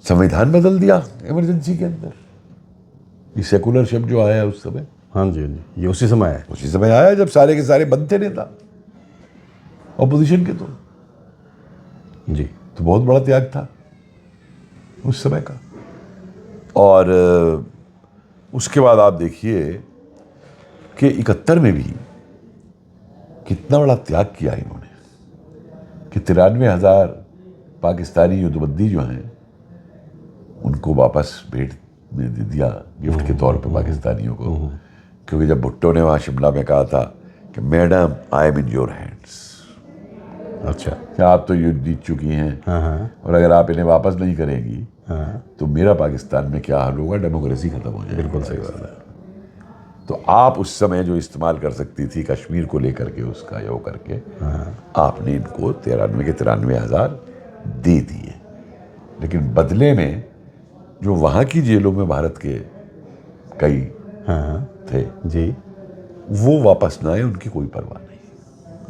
संविधान बदल दिया इमरजेंसी के अंदर। ये सेकुलर शब्द जो आया उस समय, हाँ जी, हाँ जी, ये उसी समय है। उसी समय आया जब सारे के सारे बंद थे नेता ऑपोजिशन के। जी। तो बहुत बड़ा त्याग था उस समय का। और उसके बाद आप देखिए कि 71 में भी कितना बड़ा त्याग किया इन्होंने कि 93,000 पाकिस्तानी युद्धबंदी जो हैं उनको वापस भेंट में दे दिया, गिफ्ट के तौर पर पाकिस्तानियों को। क्योंकि जब भुट्टो ने वहाँ शिमला में कहा था कि madam I am in your hands, अच्छा, क्या आप तो युद्ध जीत चुकी हैं, और अगर आप इन्हें वापस नहीं करेंगी तो मेरा पाकिस्तान में क्या हाल होगा, डेमोक्रेसी खत्म हो जाएगी। बिल्कुल सही बात है। तो आप उस समय जो इस्तेमाल कर सकती थी कश्मीर को लेकर के उसका यो करके, आपने इनको 93,000 दे दिए। लेकिन बदले में जो वहाँ की जेलों में भारत के कई थे जी, वो वापस ना आए, उनकी कोई परवाह नहीं।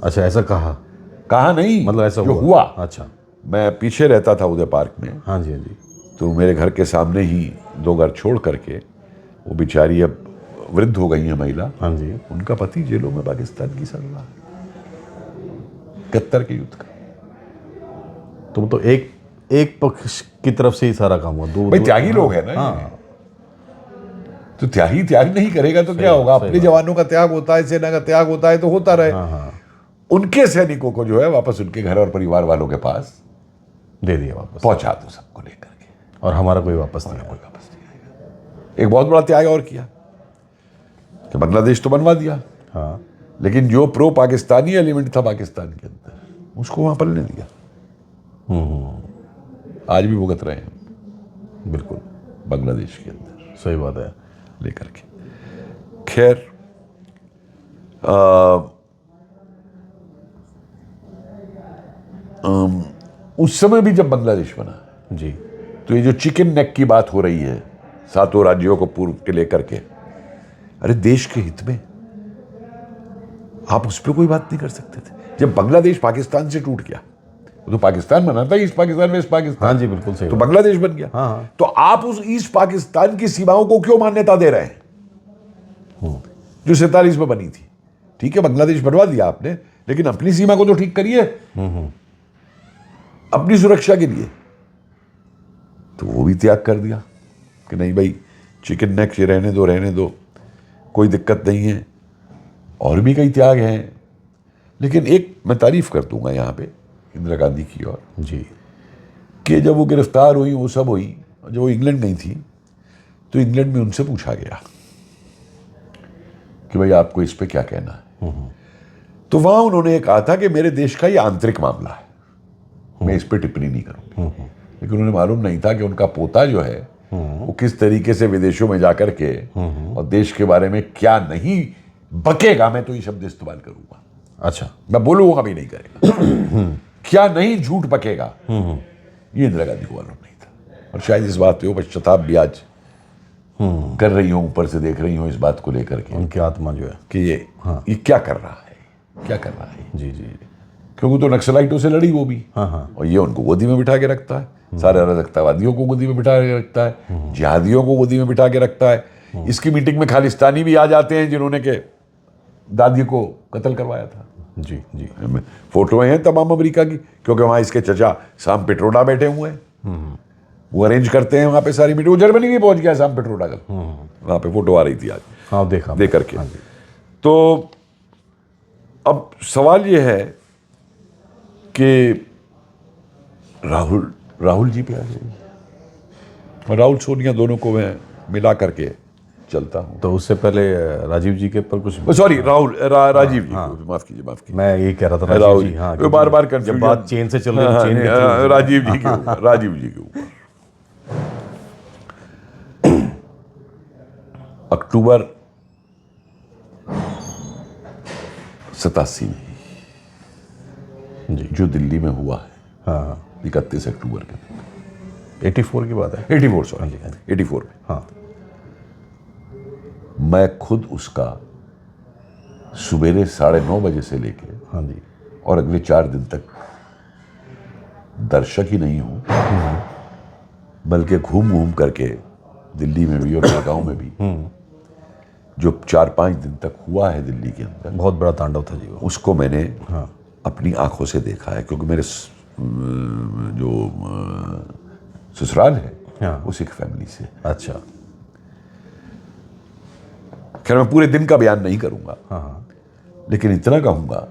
अच्छा, ऐसा कहा नहीं, मतलब ऐसा जो हुआ। अच्छा, मैं पीछे रहता था उदय पार्क में, हाँ जी, हाँ जी। तो मेरे घर के सामने ही 2 घर छोड़ करके वो बेचारी अब वृद्ध हो गई है महिला, हाँ जी, उनका पति जेलों में पाकिस्तान की सजा है 71 के युद्ध का। तो एक पक्ष की तरफ से ही सारा काम हुआ। भाई त्यागी लोग हैं ना ये। तो त्याग नहीं करेगा तो क्या होगा। अपने जवानों का त्याग होता है, सेना का त्याग होता है, तो होता रहे। उनके सैनिकों को जो है वापस उनके घर और परिवार वालों के पास दे दिया, वापस पहुंचा दो सबको लेकर के, और हमारा कोई वापस नहीं कोई वापस नहीं आएगा। एक बहुत बड़ा त्याग और किया कि बांग्लादेश तो बनवा दिया, लेकिन जो प्रो पाकिस्तानी एलिमेंट था पाकिस्तान के अंदर उसको वहां पलने दिया। आज भी भुगत रहे हैं बिल्कुल बांग्लादेश के अंदर, सही बात है। लेकर के। खैर, उस समय भी जब बांग्लादेश बना जी, तो ये जो चिकन नेक की बात हो रही है 7 राज्यों को पूर्व के लेकर के, अरे देश के हित में आप उस पर कोई बात नहीं कर सकते थे। जब बांग्लादेश पाकिस्तान से टूट गया, तो पाकिस्तान बना था ईस्ट पाकिस्तान, वेस्ट पाकिस्तान, हाँ जी, बिल्कुल सही। तो बांग्लादेश बन गया। तो आप उस ईस्ट पाकिस्तान की सीमाओं को क्यों मान्यता दे रहे हैं जो 47 में बनी थी? ठीक है, बांग्लादेश बनवा दिया आपने, लेकिन अपनी सीमा को तो ठीक करिए अपनी सुरक्षा के लिए। तो वो भी त्याग कर दिया कि नहीं भाई, चिकन नेक से रहने दो, कोई दिक्कत नहीं है। और भी कई त्याग हैं, लेकिन एक मैं तारीफ कर दूंगा यहाँ पे इंदिरा गांधी की और जी, कि जब वो गिरफ्तार हुई, वो सब हुई, जब वो इंग्लैंड गई थी तो इंग्लैंड में उनसे पूछा गया कि भाई आपको इस पे क्या कहना है। तो वहां उन्होंने कहा था कि मेरे देश का ये आंतरिक मामला है, मैं इस पे टिप्पणी नहीं करूंगी। लेकिन उन्हें मालूम नहीं था कि उनका पोता जो है वो किस तरीके से विदेशों में जाकर के और देश के बारे में क्या नहीं बकेगा, मैं तो ये शब्द इस्तेमाल करूंगा, अच्छा, मैं बोलूंगा भी नहीं करेगा, क्या नहीं झूठ बकेगा, ये इंदिरा गांधी को मालूम नहीं था। और शायद इस बात पे वो पश्चाताप भी आज कर रही हो, ऊपर से देख रही हो इस बात को लेकर के उनकी आत्मा जो है कि ये क्या कर रहा है, क्या कर रहा है। जी जी, क्योंकि तो नक्सलाइटों से लड़ी वो भी, और ये उनको गोदी में बिठा के रखता है, सारे अराजकतावादियों को गोदी में बिठा के रखता है, जिहादियों को गोदी में बिठा के रखता है। इसकी मीटिंग में खालिस्तानी भी आ जाते हैं जिन्होंने के दादी को कत्ल करवाया था। जी जी, फोटोएं हैं तमाम अमेरिका की, क्योंकि वहां इसके चचा साम पेट्रोडा बैठे हुए हैं, वो अरेंज करते हैं वहां पे सारी मीटिंग। वो जर्मनी भी पहुंच गया साम पेट्रोडा का, वहां पे फोटो आ रही थी आज, हाँ देखा देख करके। तो अब सवाल ये है कि राहुल जी पे आ जाइए। राहुल सोनिया दोनों को मैं मिला करके चलता हूँ। तो उससे पहले राजीव जी के पर कुछ, सॉरी राजीव जी, माफ कीजिए। मैं ये कह रहा था राहुल जी, हाँ, वो बार जब बात चेन से चल रही चेन राजीव जी के ऊपर अक्टूबर 87 जी जो दिल्ली में हुआ है, हाँ 31 अक्टूबर के दिन, 84 की बात है, 84 सॉरी 84 में, हाँ मैं खुद उसका सुबेरे 9:30 बजे से लेके हाँ जी, और अगले 4 दिन तक दर्शक ही नहीं हूं, बल्कि घूम घूम करके दिल्ली में भी और गुड़गांव में भी जो 4-5 दिन तक हुआ है दिल्ली के अंदर, बहुत बड़ा तांडव था जी वो, उसको मैंने हाँ अपनी आंखों से देखा है। क्योंकि मेरे जो ससुराल है हाँ, वो सिख फैमिली से। अच्छा, खैर मैं पूरे दिन का बयान नहीं करूंगा, हाँ लेकिन इतना कहूंगा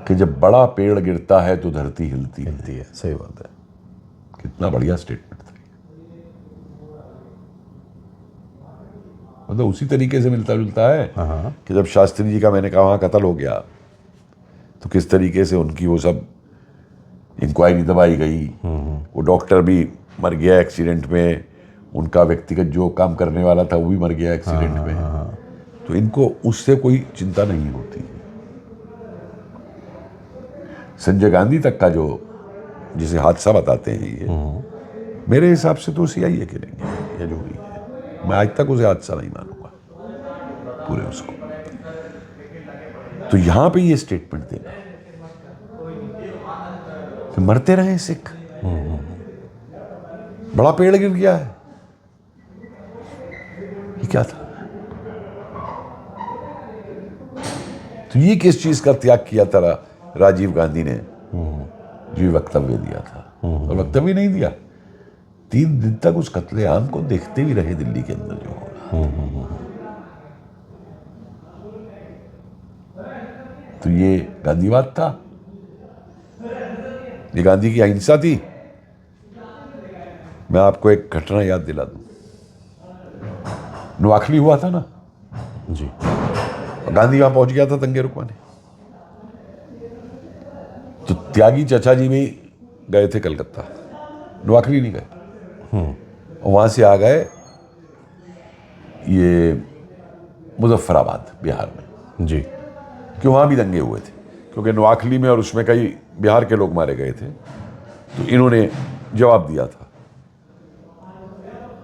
कि जब बड़ा पेड़ गिरता है तो धरती हिलती है। हिलती है, सही बात है, कितना बढ़िया स्टेटमेंट था, मतलब उसी तरीके से मिलता जुलता है हाँ कि जब शास्त्री जी का मैंने कहा वहां कत्ल हो गया तो किस तरीके से उनकी वो सब इंक्वायरी दबाई गई, वो डॉक्टर भी मर गया एक्सीडेंट में, उनका व्यक्तिगत जो काम करने वाला था वो भी मर गया एक्सीडेंट में। तो इनको उससे कोई चिंता नहीं होती। संजय गांधी तक का जो जिसे हादसा बताते हैं ये, मेरे हिसाब से तो CIA के लेंगे, ये जो हुई है, मैं आज तक उसे हादसा नहीं मानूंगा पूरे उसको। तो यहां पे ये स्टेटमेंट देना कि मरते रहे सिख, बड़ा पेड़ गिर गया है, ये क्या था? तो ये किस चीज का त्याग किया था राजीव गांधी ने जो वक्तव्य दिया था, और वक्तव्य नहीं दिया, 3 दिन तक उस कत्लेआम को देखते भी रहे दिल्ली के अंदर जो हो रहा। तो ये गांधीवाद था, ये गांधी की अहिंसा थी। मैं आपको एक घटना याद दिला दूं, नोआखली हुआ था ना जी, गांधी वहां पहुंच गया था दंगे रुकवाने, तो त्यागी चाचा जी भी गए थे कलकत्ता, नोआखली नहीं गए, और वहां से आ गए ये मुजफ्फराबाद बिहार में जी, कि वहां भी दंगे हुए थे, क्योंकि नोआखली में और उसमें कई बिहार के लोग मारे गए थे। तो इन्होंने जवाब दिया था।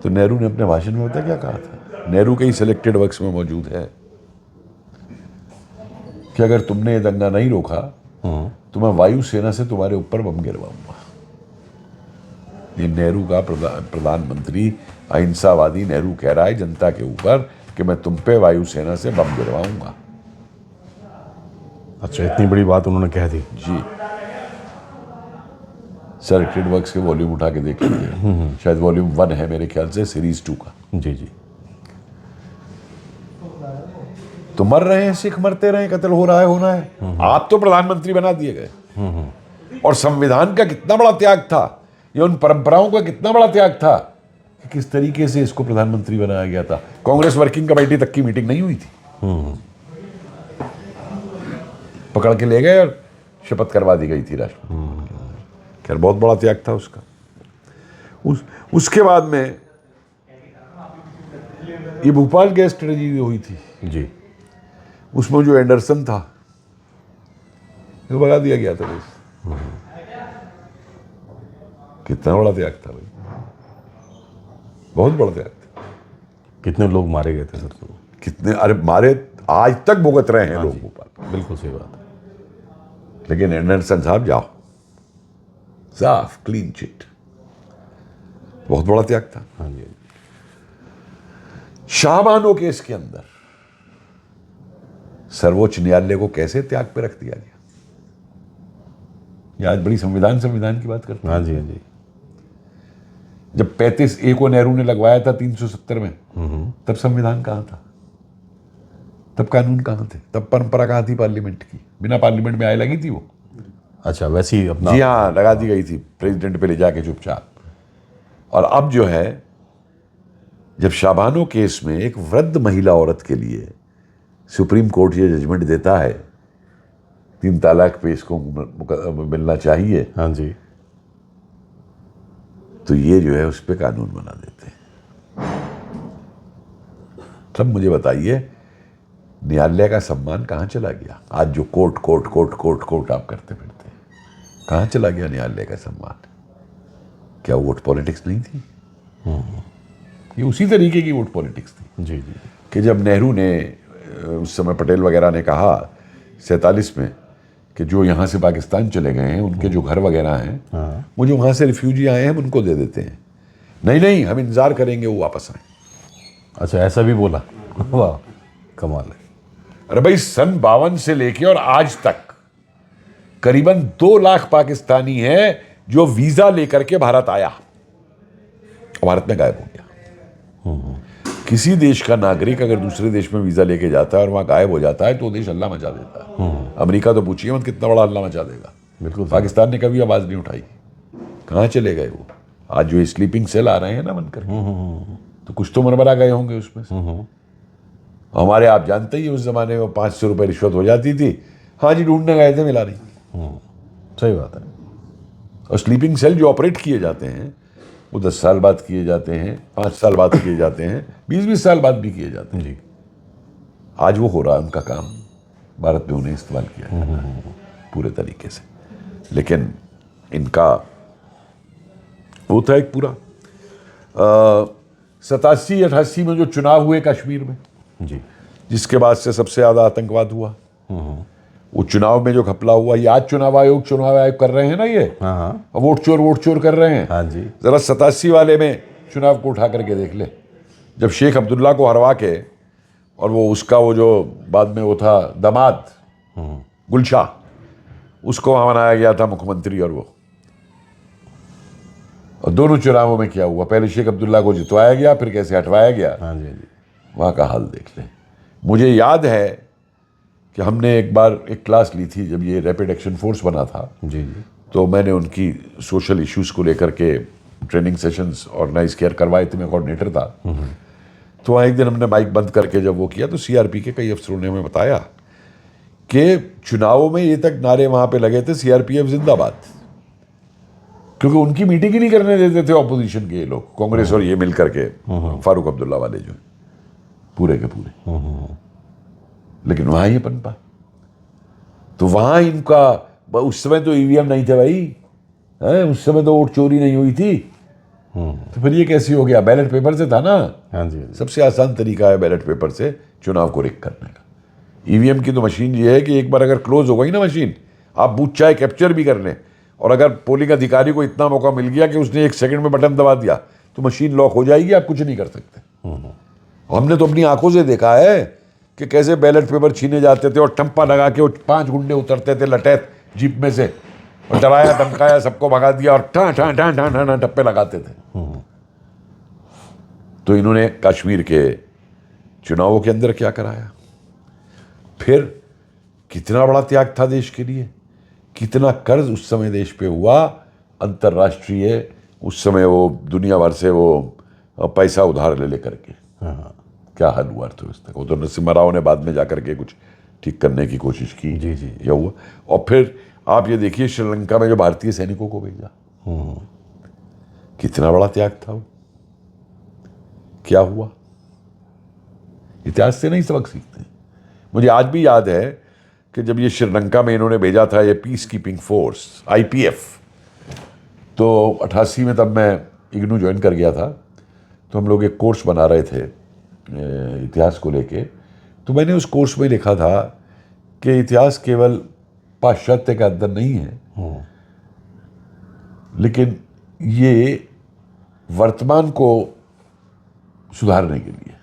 तो नेहरू ने अपने भाषण में पता क्या कहा था, नेहरू के ही सिलेक्टेड वर्क्स में मौजूद है, कि अगर तुमने ये दंगा नहीं रोका तो मैं वायुसेना से तुम्हारे ऊपर बम गिरवाऊंगा। ये नेहरू का प्रधानमंत्री अहिंसावादी नेहरू कह रहा है जनता के ऊपर कि मैं तुम पे वायुसेना से बम गिरवाऊंगा। अच्छा, इतनी बड़ी बात उन्होंने कह दी जी, सिलेक्टेड वर्क्स के वॉल्यूम उठा के देख लीजिए, शायद वॉल्यूम 1 है मेरे ख्याल से सीरीज 2 का। जी जी, तो मर रहे हैं सिख, मरते रहे, कत्ल हो रहा है, होना है। आप तो प्रधानमंत्री बना दिए गए, और संविधान का कितना बड़ा त्याग था, ये उन परंपराओं का कितना बड़ा त्याग था कि किस तरीके से इसको प्रधानमंत्री बनाया गया था। कांग्रेस वर्किंग कमेटी तक की मीटिंग नहीं हुई थी, पकड़ के ले गए और शपथ करवा दी गई थी राष्ट्रपति। खैर बहुत बड़ा त्याग था उसका। उसके बाद में ये भोपाल गैस ट्रेजेडी हुई थी जी। उसमें जो एंडरसन था वो भगा दिया गया था बस। कितना बड़ा त्याग था भाई, बहुत बड़ा त्याग था। कितने लोग मारे गए थे सर? कितने, अरे मारे आज तक भुगत रहे हैं लोग भोपाल। बिल्कुल सही बात है। लेकिन एंडरसन साहब जाओ, साफ क्लीन चिट, बहुत बड़ा त्याग था। हाँ जी। शाहबानो केस के अंदर सर्वोच्च न्यायालय को कैसे त्याग पे रख दिया गया। ये आज बड़ी संविधान की बात करते हैं। हाँ जी, हाँ जी। जब 35A को नेहरू ने लगवाया था 370 में, तब संविधान कहां था, तब कानून कहां थे, तब परंपरा कहां थी पार्लियामेंट की। बिना पार्लियामेंट में आए लगी थी वो। अच्छा, वैसे ही अपना। जी हाँ, लगा दी गई थी प्रेसिडेंट पे ले जाके चुपचाप। और अब जो है, जब शाबानो केस में एक वृद्ध महिला औरत के लिए सुप्रीम कोर्ट ये जजमेंट देता है 3 तलाक पे इसको मिलना चाहिए, हाँ जी। तो ये जो है उस पर कानून बना देते हैं। सब मुझे बताइए, न्यायालय का सम्मान कहाँ चला गया? आज जो court court court court court आप करते फिरते हैं, कहाँ चला गया न्यायालय का सम्मान? क्या वोट पॉलिटिक्स नहीं थी? ये उसी तरीके की वोट पॉलिटिक्स थी। जी जी। कि जब नेहरू ने, उस समय पटेल वगैरह ने कहा 47 में कि जो यहाँ से पाकिस्तान चले गए हैं उनके जो घर वगैरह हैं, वो जो वहाँ से रिफ्यूजी आए हैं हम उनको दे देते हैं। नहीं, हम इंतजार करेंगे वो वापस आए। अच्छा, ऐसा भी बोला? वाह, कमाल है। अरे भाई, सन 52 से लेके और आज तक करीबन 2 लाख पाकिस्तानी है जो वीजा लेकर के भारत आया, भारत में गायब हो गया। किसी देश का नागरिक अगर दूसरे देश में वीजा लेके जाता है और वहां गायब हो जाता है तो देश हल्ला मचा देता है। अमेरिका तो पूछिए मत कितना बड़ा हल्ला मचा देगा। बिल्कुल। पाकिस्तान ने कभी आवाज नहीं उठाई। कहाँ चले गए वो? आज जो स्लीपिंग सेल आ रहे हैं ना बनकर, तो कुछ तो मरमरा गए होंगे उसमें से। हमारे, आप जानते ही, उस जमाने में 500 रुपए रिश्वत हो जाती थी। हाँ जी, ढूंढने गए थे, मिला नहीं। सही बात है। और स्लीपिंग सेल जो ऑपरेट किए जाते हैं वो 10 साल बाद किए जाते हैं, 5 साल बाद किए जाते हैं, 20-20 साल बाद भी किए जाते हैं। जी। आज वो हो रहा है उनका काम, भारत में उन्हें इस्तेमाल किया जा रहा है पूरे तरीके से। लेकिन इनका वो था एक पूरा 87-88 में जो चुनाव हुए कश्मीर में, जी। जिसके बाद से सबसे ज्यादा आतंकवाद हुआ, वो चुनाव में जो घपला हुआ, ये आज चुनाव आयोग कर रहे हैं ना, ये हाँ वोट चोर कर रहे हैं। हाँ जी। जरा 87 वाले में चुनाव को उठा करके देख ले, जब शेख अब्दुल्ला को हरवा के, और वो उसका वो जो बाद में वो था दामाद गुलशाह, उसको वहां बनाया गया था मुख्यमंत्री। और दोनों चुनावों में क्या हुआ, पहले शेख अब्दुल्ला को जितवाया गया, फिर कैसे हटवाया गया। हाँ जी, हाँ जी। वहां का हाल देख ले। मुझे याद है कि हमने एक बार एक क्लास ली थी जब ये रैपिड एक्शन फोर्स बना था। जी जी। तो मैंने उनकी सोशल इश्यूज को लेकर के ट्रेनिंग सेशंस ऑर्गेनाइज करवाए थे, मैं कोऑर्डिनेटर था। तो वहाँ एक दिन हमने माइक बंद करके जब वो किया तो सीआरपी के कई अफसरों ने हमें बताया कि चुनावों में ये तक नारे वहाँ पे लगे थे, सीआरपीएफ जिंदाबाद, क्योंकि उनकी मीटिंग ही नहीं करने देते थे ऑपोजिशन के लोग, कांग्रेस और ये मिल करके, फारूक अब्दुल्ला वाले जो पूरे के पूरे। लेकिन वहां ये पनपा, तो वहां इनका, उस समय तो ईवीएम नहीं थे भाई, उस समय तो वोट चोरी नहीं हुई थी, तो फिर ये कैसे हो गया? बैलेट पेपर से था ना। हाँ जी। सबसे आसान तरीका है बैलेट पेपर से चुनाव को रिग करने का। ईवीएम की तो मशीन ये है कि एक बार अगर क्लोज हो गई ना मशीन, आप बूथ चाहे कैप्चर भी कर लें, और अगर पोलिंग अधिकारी को इतना मौका मिल गया कि उसने 1 सेकंड में बटन दबा दिया तो मशीन लॉक हो जाएगी, आप कुछ नहीं कर सकते। हमने तो अपनी आंखों से देखा है कि कैसे बैलेट पेपर छीने जाते थे और टंपा लगा के 5 गुंडे उतरते थे लटैत जीप में से, और डराया धमकाया, सबको भगा दिया, और ठा ठा ठा ठा ठा ठा टप्पे लगाते थे। तो इन्होंने कश्मीर के चुनावों के अंदर क्या कराया? फिर कितना बड़ा त्याग था देश के लिए, कितना कर्ज उस समय देश पे हुआ, अंतर्राष्ट्रीय उस समय वो दुनिया भर से वो पैसा उधार ले लेकर के क्या हाल हुआ अर्थव्यवस्था का। वो तो नरसिम्हा राव ने बाद में जाकर के कुछ ठीक करने की कोशिश की, जी जी, यह हुआ। और फिर आप ये देखिए श्रीलंका में जो भारतीय सैनिकों को भेजा, कितना बड़ा त्याग था वो। क्या हुआ, इतिहास से नहीं सबक सीखते। मुझे आज भी याद है कि जब ये श्रीलंका में इन्होंने भेजा था ये पीस कीपिंग फोर्स IPF, तो 88 में तब मैं इग्नू ज्वाइन कर गया था। तो हम लोग एक कोर्स बना रहे थे इतिहास को लेके। तो मैंने उस कोर्स में लिखा था कि इतिहास केवल पाश्चात्य का अध्ययन नहीं है, लेकिन ये वर्तमान को सुधारने के लिए,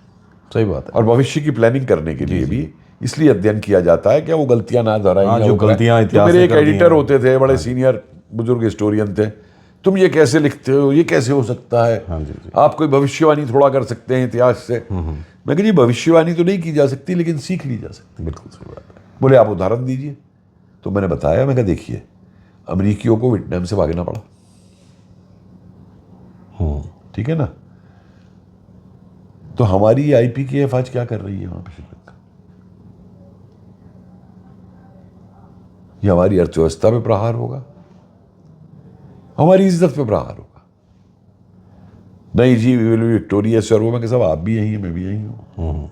सही बात है, और भविष्य की प्लानिंग करने के लिए भी इसलिए अध्ययन किया जाता है कि वो गलतियां ना दोहराएं। जो गलतियां इतिहास मेरे में एक कर दी एडिटर हैं। होते थे, बड़े सीनियर बुजुर्ग हिस्टोरियन थे, तुम ये कैसे लिखते हो, ये कैसे हो सकता है, आप कोई भविष्यवाणी थोड़ा कर सकते हैं इतिहास से। मैं कहा जी भविष्यवाणी तो नहीं की जा सकती, लेकिन सीख ली जा सकती। बिल्कुल सही बात है। बोले आप उदाहरण दीजिए। तो मैंने बताया, मैं कहा देखिए अमेरिकियों को वियतनाम से भागना पड़ा, ठीक है ना, तो हमारी IPKF आज क्या कर रही है वहां पे श्रीलंका? ये हमारी अर्थव्यवस्था पे प्रहार होगा, हमारी इज्जत पे प्रहार होगा। नहीं जी वी विल बी विक्टोरियस, और वो मैं साहब आप भी यही हैं, मैं भी यही हूं।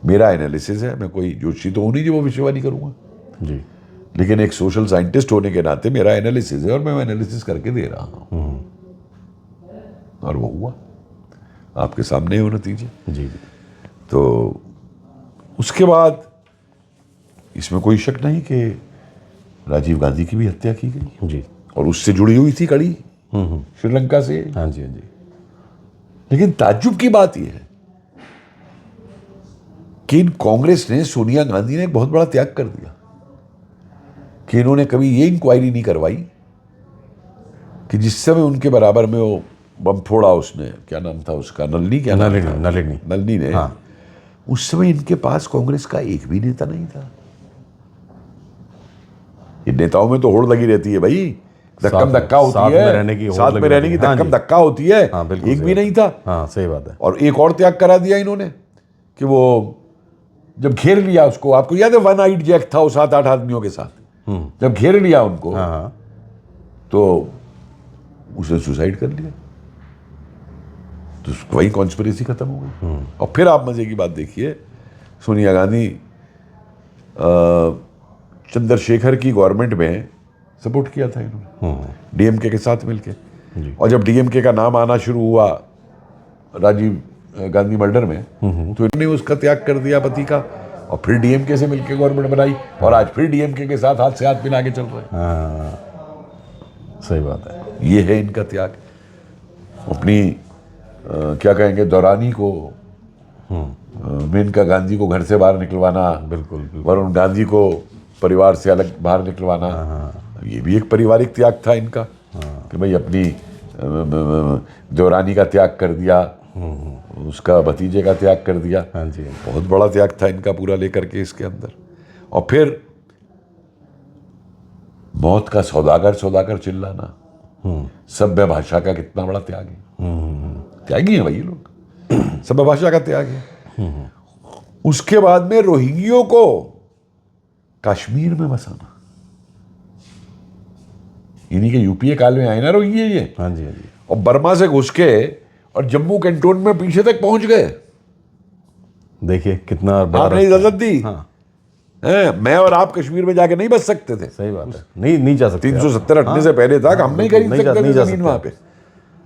मेरा एनालिसिस है, मैं कोई जोशी तो हूं नहीं जो भविष्यवाणी करूंगा जी, लेकिन एक सोशल साइंटिस्ट होने के नाते मेरा एनालिसिस है और मैं एनालिसिस करके दे रहा हूं। और वो हुआ, आपके सामने हो नतीजे। जी जी, तो उसके बाद इसमें कोई शक नहीं कि राजीव गांधी की भी हत्या की गई, जी, और उससे जुड़ी हुई थी कड़ी श्रीलंका से। हाँ जी, हाँ जी, लेकिन ताज्जुब की बात यह है कि इन कांग्रेस ने, सोनिया गांधी ने एक बहुत बड़ा त्याग कर दिया कि इन्होंने कभी ये इंक्वायरी नहीं करवाई कि जिस समय उनके बराबर में वो बम फोड़ा, उसने क्या नाम था उसका, नलिनी, क्या नाम था? नलिनी ने, हाँ। उस समय इनके पास कांग्रेस का एक भी नेता नहीं था। इन नेताओं में तो होड़ लगी रहती है भाई, धक्कम धक्का होती है, साथ में रहने की धक्कम धक्का होती है, एक भी नहीं था। हाँ सही बात है। और एक और त्याग करा दिया इन्होंने कि वो जब घेर लिया उसको, आपको याद है वन आइड जैक था वो 7-8 आदमियों के साथ, जब घेर लिया उनको, तो उसने सुसाइड कर लिया। तो वही कॉन्स्पिरेसी खत्म हो गई। और फिर आप मजे की बात देखिए, सोनिया गांधी चंद्रशेखर की गवर्नमेंट में सपोर्ट किया था इन्होंने, DMK के साथ मिलके। और जब DMK का नाम आना शुरू हुआ राजीव गांधी मर्डर में, तो इन्होंने उसका त्याग कर दिया पति का, और फिर DMK से मिलके गवर्नमेंट बनाई, और आज फिर DMK के साथ हाथ से हाथ मिला के चल रहे हैं। सही बात है। ये है इनका त्याग। अपनी क्या कहेंगे, दौरानी को, मेनका गांधी को घर से बाहर निकलवाना, बिल्कुल, वरुण गांधी को परिवार से अलग बाहर निकलवाना, ये भी एक पारिवारिक त्याग था इनका कि भाई अपनी दौरानी का त्याग कर दिया, उसका भतीजे का त्याग कर दिया। हाँ जी, बहुत बड़ा त्याग था इनका पूरा लेकर के इसके अंदर। और फिर मौत का सौदागर चिल्लाना, सभ्य भाषा का कितना बड़ा त्याग है। त्यागी है भाई ये लोग, सभ्य भाषा का त्याग है। उसके बाद में रोहिंग्यों को कश्मीर में बसाना, इन्हीं के UPA काल में आए ना रोहिंग्या ये। हाँ जी, हाँ जी, और बर्मा से घुस के और जम्मू कैंटोनमेंट में पीछे तक पहुंच गए। देखिए कितना बड़ा आपने इजाजत दी। हाँ, मैं और आप कश्मीर में जाके नहीं बच सकते थे। सही बात है, नहीं जा सकते। 370 हटने से पहले तक हम नहीं खरीद सकते थे जमीन वहां पे,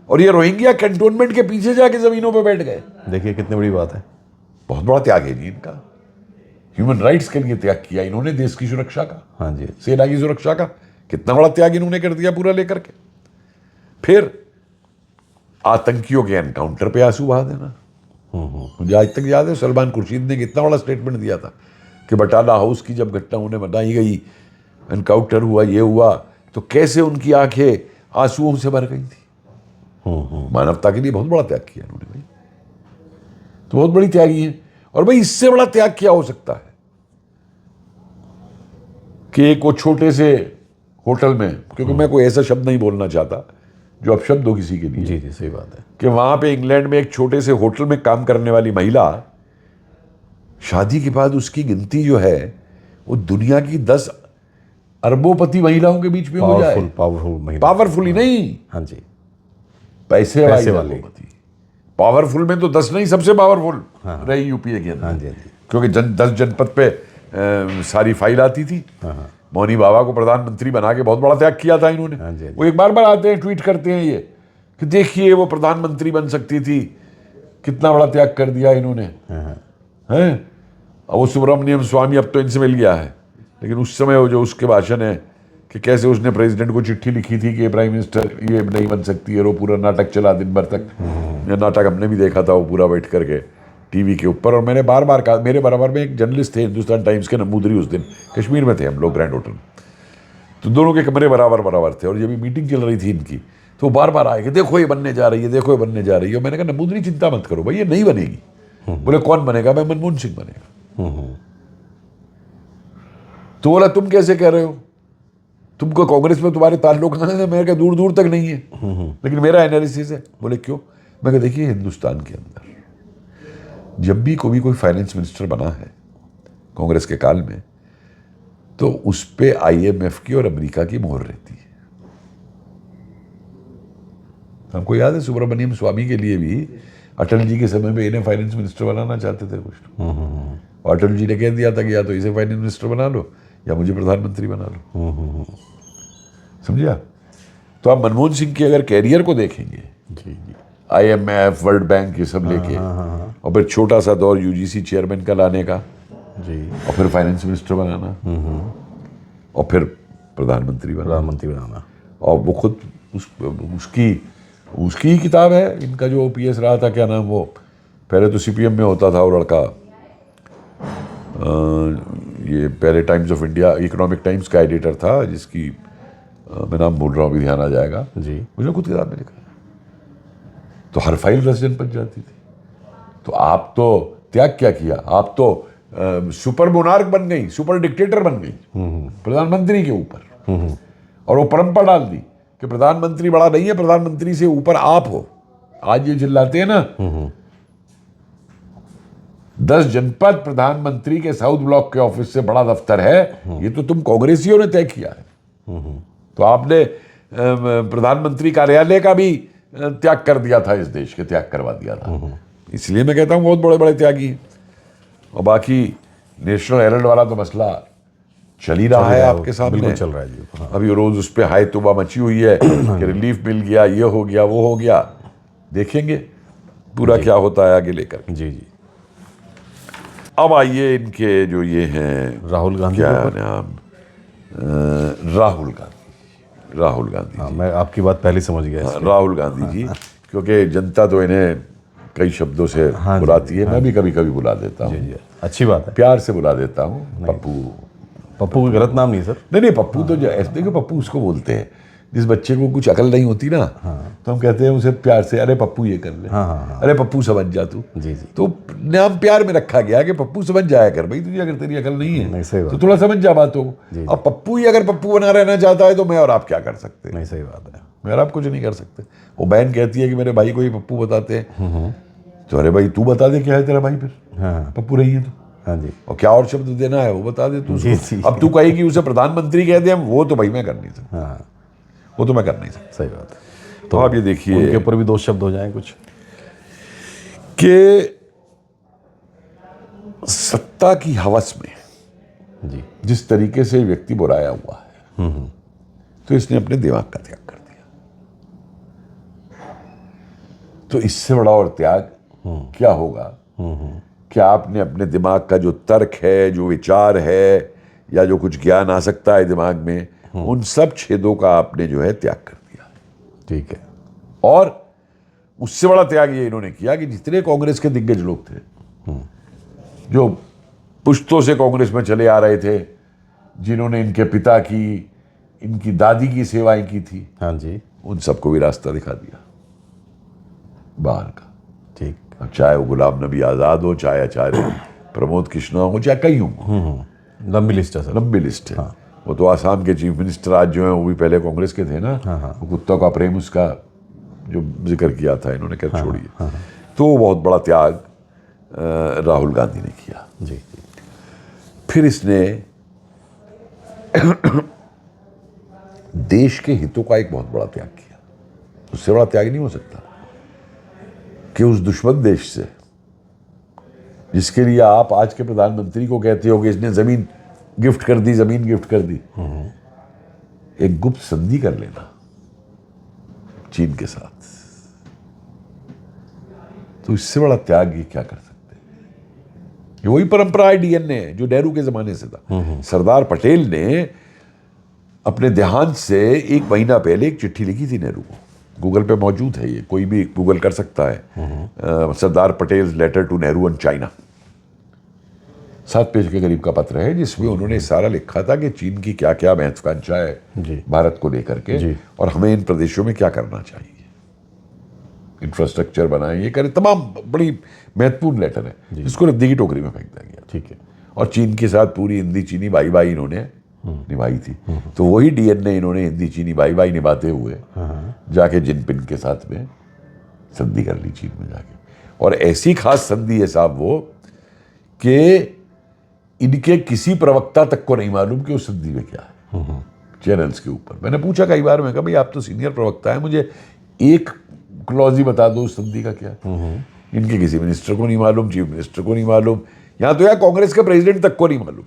और ये रोहिंग्या कैंटोनमेंट के पीछे जाके जमीनों पे बैठ गए। देखिए कितनी बड़ी बात है। बहुत बड़ा त्याग है जी इनका। ह्यूमन राइट्स के लिए त्याग किया इन्होंने, देश की सुरक्षा का, हाँ जी, सेना की सुरक्षा का कितना बड़ा त्याग इन्होंने कर दिया पूरा लेकर के। फिर आतंकियों के एनकाउंटर पे आंसू बहा देना। मुझे आज तक याद है सलमान खुर्शीद ने कितना बड़ा स्टेटमेंट दिया था कि बटाला हाउस की जब घटना उन्हें बनाई गई, एनकाउंटर हुआ, ये हुआ, तो कैसे उनकी आंखें आंसुओं से भर गई थी। मानवता के लिए बहुत बड़ा त्याग किया उन्होंने भाई, तो बहुत बड़ी त्यागी है। और भाई इससे बड़ा त्याग क्या हो सकता है कि एक वो छोटे से होटल में, क्योंकि मैं कोई ऐसा शब्द नहीं बोलना चाहता जो अपशब्द हो किसी के लिए, जी जी सही बात है। कि वहां पे इंग्लैंड में एक छोटे से होटल में काम करने वाली महिला, शादी के बाद उसकी गिनती जो है वो दुनिया की 10 अरबोपति महिलाओं के बीच में हो जाए। पावरफुल महिला। पावरफुल ही नहीं, हाँ जी। पैसे पैसे वाली वाली। अरबोपति। पावरफुल में तो 10 नहीं, सबसे पावरफुल रही यूपीए के अंदर। हाँ जी हाँ जी। क्योंकि 10 जनपद पे सारी फाइल आती थी। मौनी बाबा को प्रधानमंत्री बना के बहुत बड़ा त्याग किया था इन्होंने। हाँ जी, हाँ जी। वो एक बार आते हैं, ट्वीट करते हैं ये कि देखिए वो प्रधानमंत्री बन सकती थी, कितना बड़ा त्याग कर दिया इन्होंने। हैं? अब वो सुब्रमण्यम स्वामी अब तो इनसे मिल गया है, लेकिन उस समय वो जो उसके भाषण है कि कैसे उसने प्रेसिडेंट को चिट्ठी लिखी थी कि प्राइम मिनिस्टर ये नहीं बन सकती है, वो पूरा नाटक चला दिन भर तक। ये नाटक हमने भी देखा था, वो पूरा बैठ करके टीवी के ऊपर। और मैंने बार बार कहा, मेरे बराबर में एक जर्नलिस्ट थे हिंदुस्तान टाइम्स के, नमूदरी, उस दिन कश्मीर में थे हम लोग ग्रैंड होटल, तो दोनों के कमरे बराबर थे। और जब भी मीटिंग चल रही थी इनकी, तो बार बार आए कि देखो ये बनने जा रही है, देखो ये बनने जा रही है। और मैंने कहा नमूदरी चिंता मत करो भाई, ये नहीं बनेगी। बोले कौन बनेगा? मैं मनमोहन सिंह बनेगा। तो बोला तुम कैसे कह रहे हो, तुमको कांग्रेस में तुम्हारे ताल्लुक नहीं है? मेरे दूर दूर तक नहीं है, लेकिन मेरा एनालिसिस है। बोले क्यों? मैं कहा देखिए हिंदुस्तान के अंदर जब भी कोई फाइनेंस मिनिस्टर बना है कांग्रेस के काल में, तो उस पे IMF की और अमेरिका की मोहर रहती है। हमको याद है सुब्रमण्यम स्वामी के लिए भी अटल जी के समय में इन्हें फाइनेंस मिनिस्टर बनाना चाहते थे कुछ, और अटल जी ने कह दिया था कि या तो इसे फाइनेंस मिनिस्टर बना लो या मुझे प्रधानमंत्री बना लो। समझिया? तो आप मनमोहन सिंह के अगर कैरियर को देखेंगे, IMF, वर्ल्ड बैंक, ये सब लेके, और फिर छोटा सा दौर UGC चेयरमैन का लाने का जी, और फिर फाइनेंस मिनिस्टर बनाना, और फिर प्रधानमंत्री बनाना। और वो खुद उसकी ही किताब है। इनका जो OPS रहा था, क्या नाम, वो पहले तो CPM में होता था वो लड़का, ये पहले times of India, economic times का एडिटर था, जिसकी मैं नाम भूल रहा हूँ, अभी ध्यान आ जाएगा जी। मुझे खुद किताब में लिखा है। तो हर फाइल 10 जनपद जाती थी। तो आप तो त्याग क्या किया, आप तो सुपर मोनार्क बन गई, सुपर डिक्टेटर बन गई प्रधानमंत्री के ऊपर, और वो परंपरा डाल दी कि प्रधानमंत्री बड़ा नहीं है, प्रधानमंत्री से ऊपर आप हो। आज ये चिल्लाते हैं ना 10 जनपद प्रधानमंत्री के साउथ ब्लॉक के ऑफिस से बड़ा दफ्तर है, ये तो तुम कांग्रेसियों ने तय किया है। तो आपने प्रधानमंत्री कार्यालय का भी त्याग कर दिया था, इस देश के त्याग करवा दिया था। इसलिए मैं कहता हूं बहुत बड़े बड़े त्यागी हैं। और बाकी नेशनल हेराल्ड वाला तो मसला चल ही रहा है आपके सामने, बिल्कुल चल रहा है जी। हाँ। अभी रोज उस पर हाय तौबा मची हुई है कि रिलीफ मिल गया, ये हो गया, वो हो गया। देखेंगे पूरा क्या होता है आगे लेकर। जी जी। अब आइए इनके जो ये हैं, राहुल गांधी, क्या नाम, राहुल गांधी हाँ, जी। मैं आपकी बात पहले समझ गया। हाँ, राहुल गांधी जी, क्योंकि जनता तो इन्हें कई शब्दों से बुलाती है, मैं भी कभी कभी बुला देता हूँ। जी, अच्छी बात है, प्यार से बुला देता हूँ पप्पू। पप्पू कोई गलत नाम नहीं सर। नहीं, पप्पू तो जो ऐसे, देखो पप्पू उसको बोलते हैं जिस बच्चे को कुछ अकल नहीं होती ना, तो हम कहते हैं उसे प्यार से, अरे पप्पू ये कर ले, अरे पप्पू समझ जा तू। जी जी। तो नाम प्यार में रखा गया कि पप्पू समझ जाया कर भाई, तुझे अगर तेरी अकल नहीं है सही बात तो थोड़ा समझ जा बातों को। अब पप्पू ही अगर पप्पू बना रहना चाहता है तो मैं और आप क्या कर सकते हैं? नहीं, सही बात है, मैं और आप कुछ नहीं कर सकते। वो बहन कहती है कि मेरे भाई को ही पप्पू बताते हैं, तो अरे भाई तू बता दे क्या है तेरा भाई, फिर पप्पू रही है तो। हाँ जी। और क्या और शब्द देना है वो बता दे तू उसको। अब तू कहेगी उसे प्रधानमंत्री कह दे हम, वो तो भाई मैं कर नहीं सकता। हाँ, वो तो मैं कर नहीं सकता। सही बात है। तो आप ये देखिए उनके ऊपर भी 2 शब्द हो जाएं कुछ, कि सत्ता की हवस में जी, जिस तरीके से व्यक्ति बुराया हुआ है, तो इसने अपने दिमाग का त्याग कर दिया। तो इससे बड़ा और त्याग क्या होगा? क्या आपने अपने दिमाग का जो तर्क है, जो विचार है, या जो कुछ ज्ञान आ सकता है दिमाग में, उन सब छेदों का आपने जो है त्याग कर दिया। ठीक है। और उससे बड़ा त्याग ये इन्होंने किया कि जितने कांग्रेस के दिग्गज लोग थे, जो पुश्तों से कांग्रेस में चले आ रहे थे, जिन्होंने इनके पिता की, इनकी दादी की सेवाएं की थी, हाँ जी, उन सबको भी रास्ता दिखा दिया बाहर का। ठीक। अब चाहे वो गुलाम नबी आज़ाद हो, चाहे आचार्य प्रमोद कृष्णा हो, चाहे कई हो, लंबी लिस्ट है सर, लंबी लिस्ट है। वो तो आसाम के चीफ मिनिस्टर आज जो हैं वो भी पहले कांग्रेस के थे ना। वो कुत्तों का प्रेम उसका जो जिक्र किया था इन्होंने, क्या छोड़िए। तो वो बहुत बड़ा त्याग राहुल गांधी ने किया। जी। फिर इसने देश के हितों का एक बहुत बड़ा त्याग किया। उससे बड़ा त्याग नहीं हो सकता कि उस दुश्मन देश से, जिसके लिए आप आज के प्रधानमंत्री को कहते हो कि इसने जमीन गिफ्ट कर दी, जमीन गिफ्ट कर दी, एक गुप्त संधि कर लेना चीन के साथ, तो इससे बड़ा त्याग ये क्या कर सकते हैं। ये वही परंपरा है, डीएनए है जो नेहरू के जमाने से था। सरदार पटेल ने अपने देहांत से एक महीना पहले एक चिट्ठी लिखी थी नेहरू को, गूगल पे मौजूद है, ये कोई भी गूगल कर सकता है। Sardar Patel letter to Nehru on China, 7 page के करीब का पत्र है, जिसमें उन्होंने सारा लिखा था कि चीन की क्या क्या महत्वाकांक्षा है भारत को लेकर के, और हमें इन प्रदेशों में क्या करना चाहिए, इंफ्रास्ट्रक्चर बनाए, ये करें, तमाम बड़ी महत्वपूर्ण लेटर है, जिसको रद्दी की टोकरी में फेंक दिया गया। ठीक है। और चीन के साथ पूरी हिंदी चीनी बाई बाई इन्होंने निभाई थी। तो वही डीएनए इन्होंने हिंदी चीनी बाई बाई निभाते हुए जाके जिनपिंग के साथ में संधि कर ली चीन में जाके, और ऐसी खास संधि है साहब वो कि इनके किसी प्रवक्ता तक को नहीं मालूम कि उस संधि में क्या है। चैनल्स के ऊपर मैंने पूछा कई बार, मैं कहा भाई आप तो सीनियर प्रवक्ता है, मुझे एक क्लॉज ही बता दो उस संधि का क्या है। इनके किसी मिनिस्टर को नहीं मालूम, चीफ मिनिस्टर को नहीं मालूम, यहां तो यार कांग्रेस के प्रेसिडेंट तक को नहीं मालूम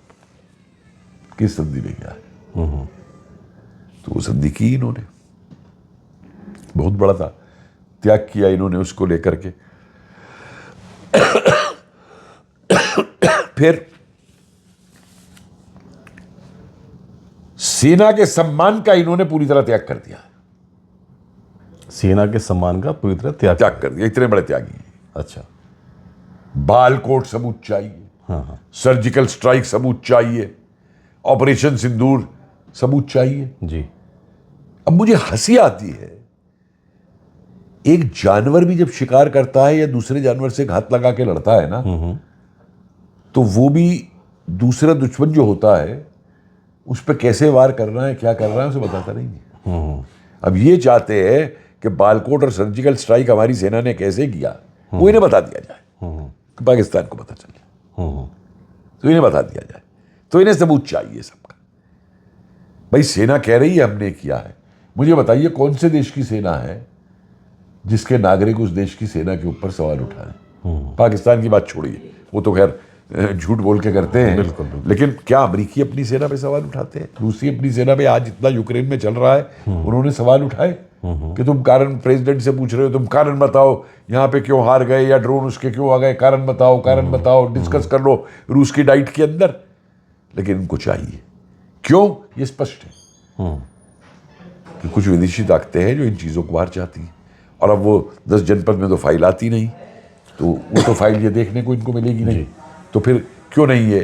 किस संधि में क्या है। तो वो संधि की इन्होंने, बहुत बड़ा था, त्याग किया इन्होंने उसको लेकर के। फिर सेना के सम्मान का इन्होंने पूरी तरह त्याग कर दिया। सेना के सम्मान का पूरी तरह त्याग कर दिया, इतने बड़े त्यागी हैं। अच्छा। बालकोट सबूत चाहिए, सर्जिकल स्ट्राइक सबूत चाहिए, ऑपरेशन सिंदूर सबूत चाहिए जी। अब मुझे हंसी आती है, एक जानवर भी जब शिकार करता है या दूसरे जानवर से घात लगा के लड़ता है ना, तो वो भी दूसरा दुश्मन जो होता है उस पर कैसे वार करना है, क्या करना है, उसे बताता नहीं है। अब ये चाहते हैं कि बालकोट और सर्जिकल स्ट्राइक हमारी सेना ने कैसे किया वो इन्हें बता दिया जाए, कि पाकिस्तान को पता चल जाए, तो इन्हें बता दिया जाए, तो इन्हें सबूत चाहिए सबका। भाई सेना कह रही है हमने किया है, मुझे बताइए कौन से देश की सेना है जिसके नागरिक उस देश की सेना के ऊपर सवाल उठाए। पाकिस्तान की बात छोड़िए, वो तो खैर झूठ बोल के करते हैं, बिल्कुल। लेकिन क्या अमेरिकी अपनी सेना पे सवाल उठाते हैं? रूसी अपनी सेना पे आज इतना यूक्रेन में चल रहा है, उन्होंने सवाल उठाए कि तुम कारण, प्रेसिडेंट से पूछ रहे हो, तुम कारण बताओ यहाँ पे क्यों हार गए, या ड्रोन उसके क्यों आ गए, कारण बताओ, कारण बताओ, डिस्कस कर लो रूस की डाइट के अंदर। लेकिन इनको चाहिए, क्यों? ये स्पष्ट है कि कुछ विदेशी ताकतें हैं जो इन चीज़ों को बाहर चाहती हैं, और अब वो 10 जनपद में तो फाइल आती नहीं, तो वो तो फाइल ये देखने को इनको मिलेगी नहीं, तो फिर क्यों नहीं है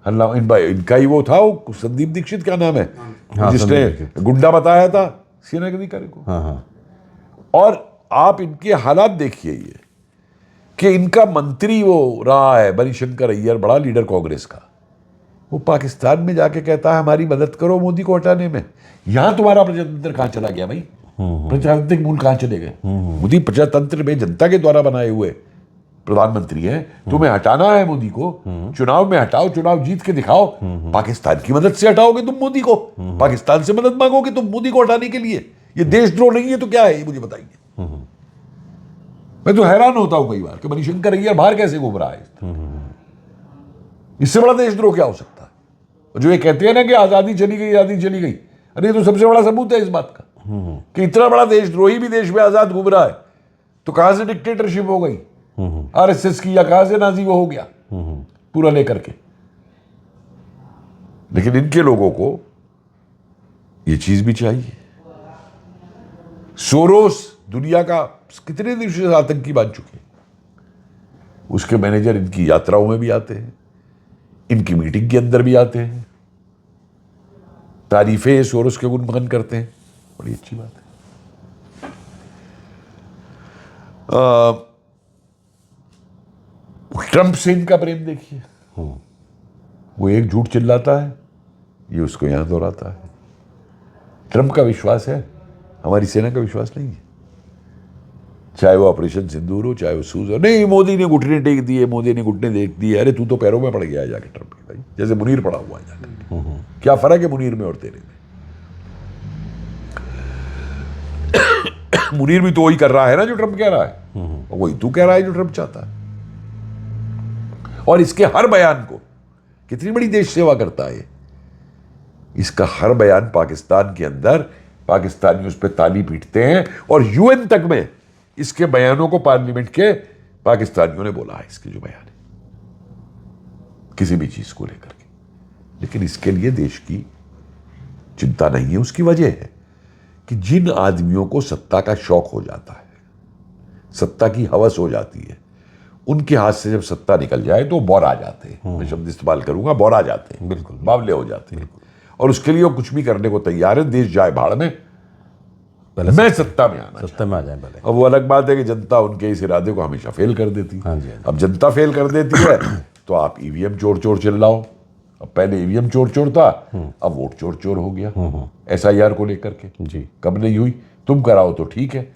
हल्ला। इनका ही वो था, वो संदीप दीक्षित क्या नाम है, जिसने गुंडा बताया था सेना के अधिकारी को। और आप इनके हालात देखिए, ये कि इनका मंत्री वो रहा है मणिशंकर अय्यर, बड़ा लीडर कांग्रेस का, वो पाकिस्तान में जाके कहता है हमारी मदद करो मोदी को हटाने में। यहां तुम्हारा प्रजातंत्र कहां चला गया भाई? प्रजातांत्रिक मूल कहां चले गए? मोदी प्रजातंत्र में जनता के द्वारा बनाए हुए प्रधानमंत्री है, तुम्हें हटाना है मोदी को, चुनाव में हटाओ, चुनाव जीत के दिखाओ। पाकिस्तान की मदद से हटाओगे तुम मोदी को, पाकिस्तान से मदद मांगोगे तुम मोदी को हटाने के लिए? ये देशद्रोह नहीं है तो क्या है ये मुझे बताइए। मैं तो हैरान होता हूं कई बार कि मणिशंकर अय्यर बाहर कैसे घूम रहा है। इससे बड़ा देशद्रोह क्या हो सकता है? जो ये कहते हैं ना कि आजादी चली गई, आजादी चली गई, अरे ये तो सबसे बड़ा सबूत है इस बात का कि इतना बड़ा देशद्रोही भी देश में आजाद घूम रहा है, तो कहां से डिक्टेटरशिप हो गई आरएसएस की, या कहां से नाजी वो हो गया पूरा लेकर के। लेकिन इनके लोगों को ये चीज भी चाहिए। सोरोस दुनिया का कितने देशों से आतंकी बन चुके, उसके मैनेजर इनकी यात्राओं में भी आते हैं, इनकी मीटिंग के अंदर भी आते हैं, तारीफें सोरोस के गुणगान करते हैं, बड़ी अच्छी बात है। ट्रंप से इनका प्रेम देखिए, वो एक झूठ चिल्लाता है, ये उसको यहां दोहराता है। ट्रंप का विश्वास है, हमारी सेना का विश्वास नहीं है। चाहे वो ऑपरेशन सिंदूर हो, चाहे वो सूज हो। नहीं, मोदी ने घुटने टेक दिए, मोदी ने घुटने देख दिए। अरे तू तो पैरों में पड़ गया है जाके ट्रंप के भाई, जैसे मुनीर पड़ा हुआ है जाकर। क्या फर्क है मुनीर में और तेरे में? मुनीर भी तो वही कर रहा है ना जो ट्रंप कह रहा है, और वही तू कह रहा है जो ट्रंप चाहता है। और इसके हर बयान को, कितनी बड़ी देश सेवा करता है, इसका हर बयान पाकिस्तान के अंदर पाकिस्तानी उस पर ताली पीटते हैं, और यूएन तक में इसके बयानों को पार्लियामेंट के पाकिस्तानियों ने बोला है, इसके जो बयान है किसी भी चीज को लेकर के। लेकिन इसके लिए देश की चिंता नहीं है। उसकी वजह है कि जिन आदमियों को सत्ता का शौक हो जाता है, सत्ता की हवस हो जाती है, उनके हाथ से जब सत्ता निकल जाए तो बौरा जाते हैं। मैं शब्द इस्तेमाल करूंगा, बौरा जाते हैं, बिल्कुल बावले हो जाते हैं, और उसके लिए वो कुछ भी करने को तैयार है। देश जाए भाड़ में, पहले मैं सत्ता में आना, सत्ता में आ जाए पहले। अब वो अलग बात है कि जनता उनके इस इरादे को हमेशा फेल कर देती है। हाँ जी, हाँ जी। अब जनता फेल कर देती है तो आप ईवीएम चोर चोर चिल्लाओ। अब पहले ईवीएम चोर चोर था, अब वोट चोर चोर हो गया एसआईआर को लेकर के। जी, कब नहीं हुई, तुम कराओ तो ठीक है।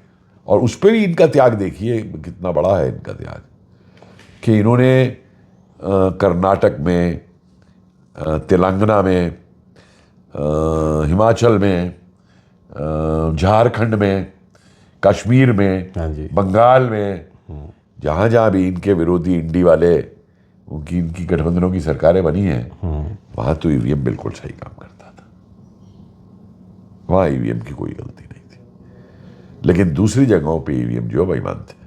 और उस पर भी इनका त्याग देखिए कितना बड़ा है इनका त्याग, कि इन्होंने कर्नाटक में, तेलंगाना में, हिमाचल में, झारखंड में, कश्मीर में, हाँ जी, बंगाल में, जहाँ जहाँ भी इनके विरोधी इंडी वाले उनकी इनकी गठबंधनों की सरकारें बनी हैं, वहाँ तो ईवीएम बिल्कुल सही काम करता था, वहाँ ईवीएम की कोई गलती नहीं थी। लेकिन दूसरी जगहों पे ईवीएम जो बेईमान थे,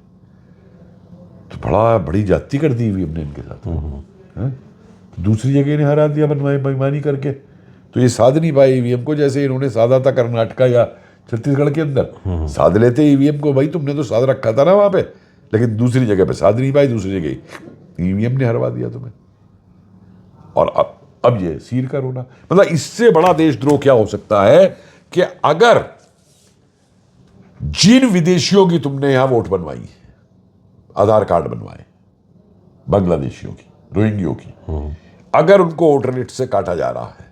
तो बड़ी जाती कर दी ईवीएम ने इनके साथ। दूसरी जगह ने हरा दिया बेईमानी करके, तो ये साध नहीं पाए ईवीएम को जैसे इन्होंने साधा था कर्नाटका या छत्तीसगढ़ के अंदर। साध लेते ईवीएम को, भाई तुमने तो साध रखा था ना वहां पे, लेकिन दूसरी जगह पे साध नहीं पाई, दूसरी जगह ईवीएम ने हरवा दिया तुम्हें। और अब ये सीर का रोना, मतलब इससे बड़ा देशद्रोह क्या हो सकता है कि अगर जिन विदेशियों की तुमने यहां वोट बनवाई, आधार कार्ड बनवाए, बांग्लादेशियों की, रोहिंग्यों की, अगर उनको वोटर लिस्ट से काटा जा रहा है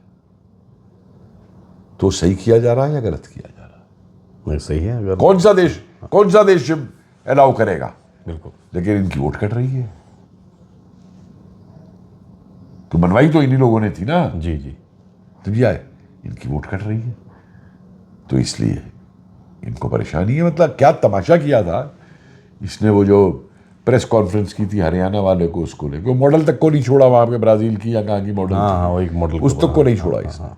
तो सही किया जा रहा है या गलत किया जा रहा है? सही है। अगर कौन सा देश अलाउ करेगा? बिल्कुल। लेकिन इनकी वोट कट रही है, तो बनवाई तो इन्हीं लोगों ने थी ना। जी जी। तो क्या है, इनकी वोट कट रही है, तो इसलिए इनको परेशानी है। मतलब क्या तमाशा किया था इसने, वो जो प्रेस कॉन्फ्रेंस की थी हरियाणा वाले को, उसको लेकर मॉडल तक को नहीं छोड़ा, वहां पे ब्राजील की या कहाँ की मॉडल, हाँ, वो एक मॉडल उस तक को नहीं छोड़ा इसने।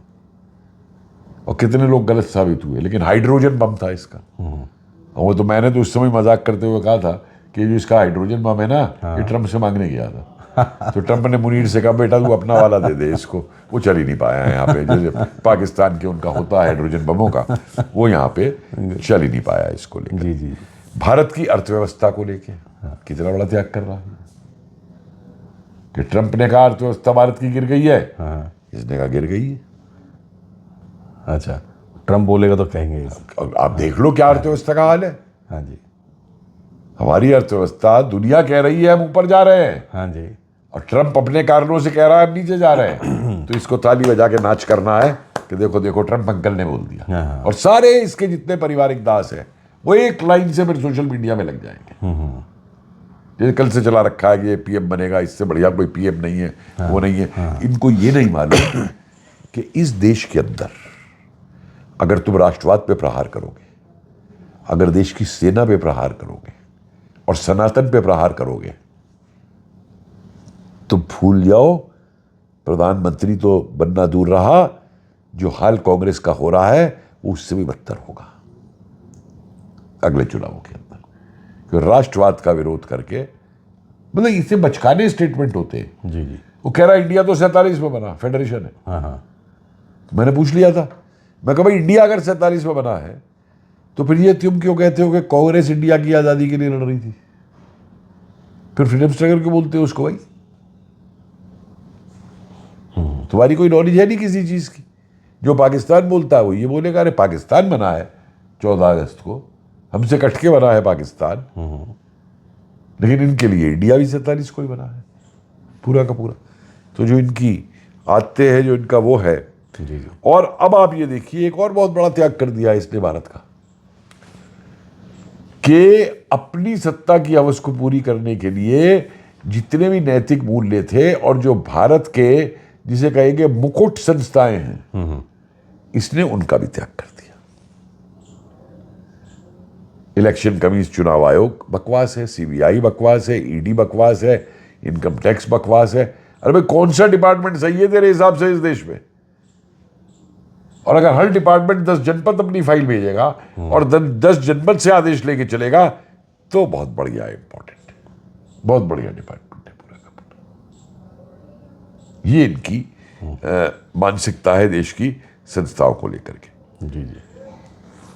और कितने लोग गलत साबित हुए। लेकिन हाइड्रोजन बम था इसका, और वो तो मैंने तो उस समय मजाक करते हुए कहा था कि जो इसका हाइड्रोजन बम है ना, ये ट्रंप से मांगने गया था। तो ट्रंप ने मुनीर से कहा, बेटा तू अपना वाला दे दे इसको। वो चल ही नहीं पाया है यहाँ पे, जैसे पाकिस्तान के उनका होता है हाइड्रोजन बमों का, वो यहाँ पे चल ही नहीं पाया इसको लेकर। जी जी। भारत की अर्थव्यवस्था को लेके कितना बड़ा त्याग कर रहा है कि ट्रंप ने कहा अर्थव्यवस्था भारत की गिर गई है, इसने कहा गिर गई है। अच्छा, ट्रंप बोलेगा तो कहेंगे। आप देख लो क्या अर्थव्यवस्था का हाल है। हाँ जी, हमारी अर्थव्यवस्था, दुनिया कह रही है हम ऊपर जा रहे हैं, हाँ जी, और ट्रंप अपने कारणों से कह रहा है हम नीचे जा रहे हैं। तो इसको ताली बजा के नाच करना है कि देखो देखो ट्रंप अंकल ने बोल दिया। और सारे इसके जितने पारिवारिक दास है वो एक लाइन से फिर सोशल मीडिया में लग जाएंगे। ये कल से चला रखा है कि ये पीएम बनेगा, इससे बढ़िया कोई पीएम नहीं है, वो नहीं है। इनको ये नहीं मालूम कि इस देश के अंदर अगर तुम राष्ट्रवाद पे प्रहार करोगे, अगर देश की सेना पे प्रहार करोगे और सनातन पे प्रहार करोगे, तो भूल जाओ प्रधानमंत्री तो बनना दूर रहा, जो हाल कांग्रेस का हो रहा है वो उससे भी बदतर होगा अगले चुनावों के अंदर। क्योंकि राष्ट्रवाद का विरोध करके, मतलब इससे बचकाने स्टेटमेंट होते हैं। जी जी। वो कह रहा है इंडिया तो 47 में बना, फेडरेशन है। हाँ हाँ। मैंने पूछ लिया था, मैं कहा भाई इंडिया अगर 47 में बना है तो फिर ये तुम क्यों कहते हो कि कांग्रेस इंडिया की आज़ादी के लिए लड़ रही थी? फिर फ्रीडम स्ट्रगल क्यों बोलते हो उसको भाई? तुम्हारी कोई नॉलेज है नहीं किसी चीज़ की। जो पाकिस्तान बोलता है वो ये बोलेगा अरे पाकिस्तान बना है 14 अगस्त को, हमसे कट के बना है पाकिस्तान, लेकिन इनके लिए इंडिया भी 47 को ही बना है पूरा का पूरा। तो जो इनकी आते हैं, जो इनका वो है। जी जी। और अब आप ये देखिए एक और बहुत बड़ा त्याग कर दिया इसने भारत का। कि अपनी सत्ता की हवस को पूरी करने के लिए जितने भी नैतिक मूल्य थे और जो भारत के जिसे कहेंगे मुकुट संस्थाएं हैं, इसने उनका भी त्याग कर दिया। इलेक्शन कमीशन, चुनाव आयोग बकवास है, सीबीआई बकवास है, ईडी बकवास है, इनकम टैक्स बकवास है। अरे भाई कौन सा डिपार्टमेंट सही है तेरे हिसाब से इस देश में? और अगर हर डिपार्टमेंट 10 जनपद अपनी फाइल भेजेगा और 10 जनपद से आदेश लेके चलेगा तो बहुत बढ़िया है, इंपॉर्टेंट है, बहुत बढ़िया डिपार्टमेंट है पूरा का पूरा। ये इनकी मानसिकता है देश की संस्थाओं को लेकर के। जी जी।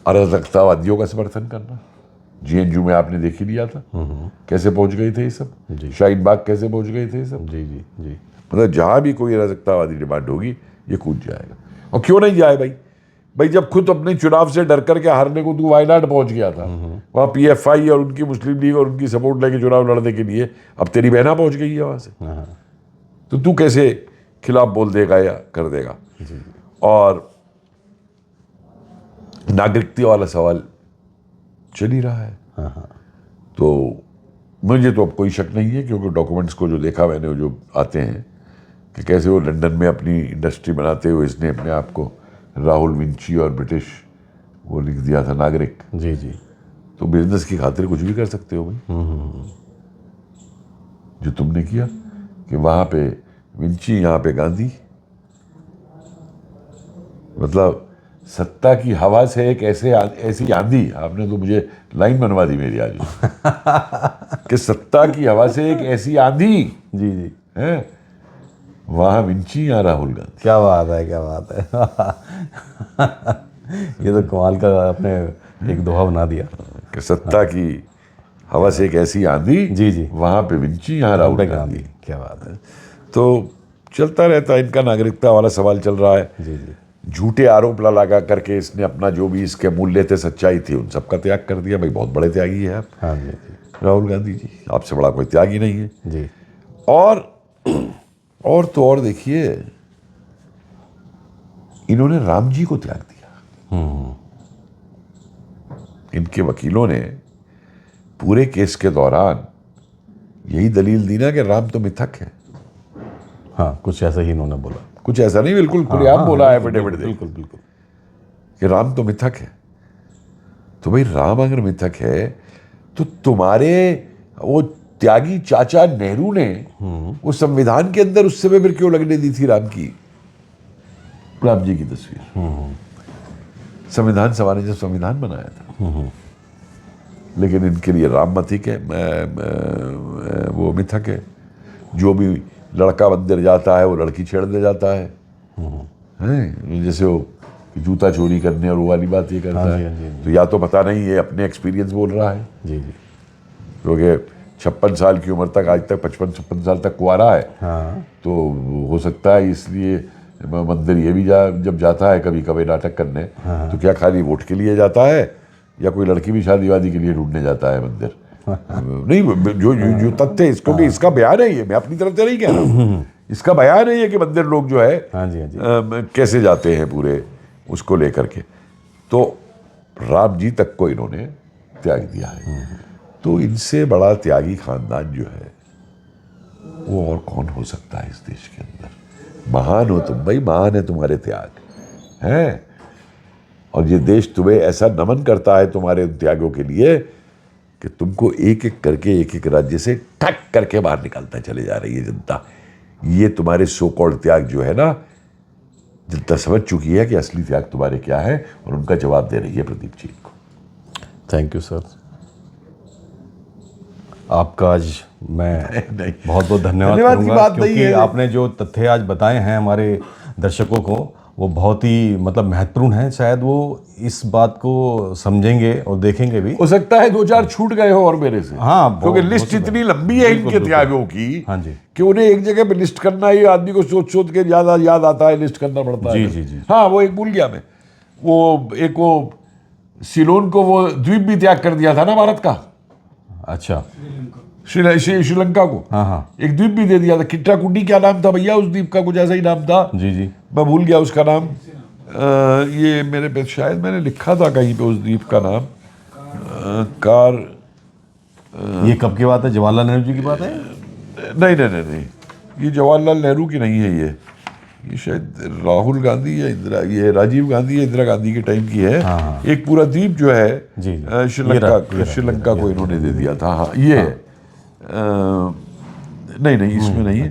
अराजकतावादियों का समर्थन करना, जेएनयू में आपने देख ही लिया था कैसे पहुंच गए थे ये सब, शाहीन बाग कैसे पहुंच गए थे ये सब। जी जी जी। मतलब जहां भी कोई अराजकतावादी डिमांड होगी ये कूद जाएगा। और क्यों नहीं जाए भाई जब खुद अपने चुनाव से डर करके हारने को तू वायनाड पहुंच गया था, वहां पीएफआई और उनकी मुस्लिम लीग और उनकी सपोर्ट लेके चुनाव लड़ने के लिए, अब तेरी बहना पहुंच गई है वहां से, तो तू कैसे खिलाफ बोल देगा या कर देगा। और नागरिकता वाला सवाल चल ही रहा है। तो मुझे तो अब कोई शक नहीं है, क्योंकि डॉक्यूमेंट्स को जो देखा मैंने, जो आते हैं कि कैसे वो लंदन में अपनी इंडस्ट्री बनाते हुए इसने अपने आप को राहुल विंची और ब्रिटिश वो लिख दिया था नागरिक। जी जी। तो बिजनेस की खातिर कुछ भी कर सकते हो भाई। जो तुमने किया कि वहां पे विंची, यहाँ पे गांधी, मतलब सत्ता की हवा से एक ऐसी आंधी, आपने तो मुझे लाइन बनवा दी मेरी आज कि सत्ता की हवा से एक ऐसी आंधी। जी जी। है वहां विंची, यहाँ राहुल गांधी। क्या बात है, क्या बात है। ये तो कमाल का आपने एक दोहा बना दिया कि सत्ता की हवा से एक ऐसी आंधी। जी जी। वहां पे विंची, यहाँ राहुल गांधी। क्या बात है। तो चलता रहता है इनका नागरिकता वाला सवाल चल रहा है। जी जी। झूठे आरोप लगा करके इसने अपना जो भी इसके मूल्य थे, सच्चाई थी, उन सबका त्याग कर दिया। भाई बहुत बड़े त्यागी है आप। हाँ जी जी। राहुल गांधी जी, आपसे बड़ा कोई त्यागी नहीं है। जी। और तो और देखिए, इन्होंने राम जी को त्याग दिया। इनके वकीलों ने पूरे केस के दौरान यही दलील दी ना कि राम तो मिथक है। हाँ, कुछ ऐसा ही इन्होंने बोला। कुछ ऐसा नहीं, बिल्कुल खुलेआम बोला है एफिडेविट दे बिल्कुल बिल्कुल कि राम तो मिथक है। तो भाई राम अगर मिथक है तो तुम्हारे वो त्यागी चाचा नेहरू ने वो संविधान के अंदर उस समय फिर क्यों लगने दी थी राम जी की तस्वीर? संविधान सभा ने जब संविधान बनाया था। लेकिन इनके लिए राम मिथक है, वो मिथक है। जो भी लड़का मंदिर जाता है वो लड़की छेड़ने जाता है, जैसे वो जूता चोरी करने और वो वाली बात ये करता है। तो या तो पता नहीं ये अपने एक्सपीरियंस बोल रहा है। जी जी। क्योंकि 56 साल की उम्र तक, आज तक 55-56 साल तक कुंवारा है। तो हो सकता है इसलिए मंदिर ये भी जब जाता है कभी कभी नाटक करने, तो क्या खाली वोट के लिए जाता है या कोई लड़की भी शादी वादी के लिए ढूंढने जाता है मंदिर? नहीं, जो तथ्य इसको कि इसका बयान है, ये मैं अपनी तरफ से नहीं कह रहा हूँ, इसका बयान है ये कि मंदिर लोग जो है कैसे जाते हैं पूरे उसको लेकर के। तो राम जी तक को इन्होंने त्याग दिया है। तो इनसे बड़ा त्यागी खानदान जो है वो और कौन हो सकता है इस देश के अंदर? महान हो तुम भाई, महान है तुम्हारे त्याग हैं, और ये देश तुम्हें ऐसा नमन करता है तुम्हारे उन त्यागों के लिए कि तुमको एक एक राज्य से ठक करके बाहर निकालता चले जा रही है जनता। ये तुम्हारे सो कॉल्ड त्याग जो है ना, जनता समझ चुकी है कि असली त्याग तुम्हारे क्या है, और उनका जवाब दे रही है प्रदीप जी को। थैंक यू सर, आपका आज मैं बहुत बहुत धन्यवाद करूंगा, क्योंकि आपने जो तथ्य आज बताए हैं हमारे दर्शकों को वो बहुत ही मतलब महत्वपूर्ण है। शायद वो इस बात को समझेंगे और देखेंगे भी। हो सकता है 2-4 छूट गए हो और मेरे से। हाँ, क्योंकि लिस्ट इतनी लंबी है इनके त्यागों की। हाँ जी। कि उन्हें एक जगह पे लिस्ट करना ही आदमी को सोच सोच के ज्यादा याद आता है, लिस्ट करना पड़ता है। जी जी जी। हाँ, वो एक भूल गया मैं, वो सिलोन को वो द्वीप भी त्याग कर दिया था ना भारत का। अच्छा, श्रीलंका को। हाँ, एक द्वीप भी दे दिया था। किट्टाकुटी क्या नाम था भैया उस द्वीप का? कुछ ऐसा ही नाम था। जी जी, मैं भूल गया उसका नाम। ये मेरे पे शायद मैंने लिखा था कहीं पे उस द्वीप का नाम, कार ये कब की बात है? जवाहरलाल नेहरू जी की बात है? नहीं नहीं नहीं नहीं, ये जवाहरलाल नेहरू की नहीं है, ये शायद राहुल गांधी या इंदिरा, ये राजीव गांधी या इंदिरा गांधी के टाइम की है। हाँ। एक पूरा द्वीप जो है जी, जी। श्रीलंका को इन्होंने दे दिया था। हाँ ये है। नहीं नहीं, इसमें नहीं है।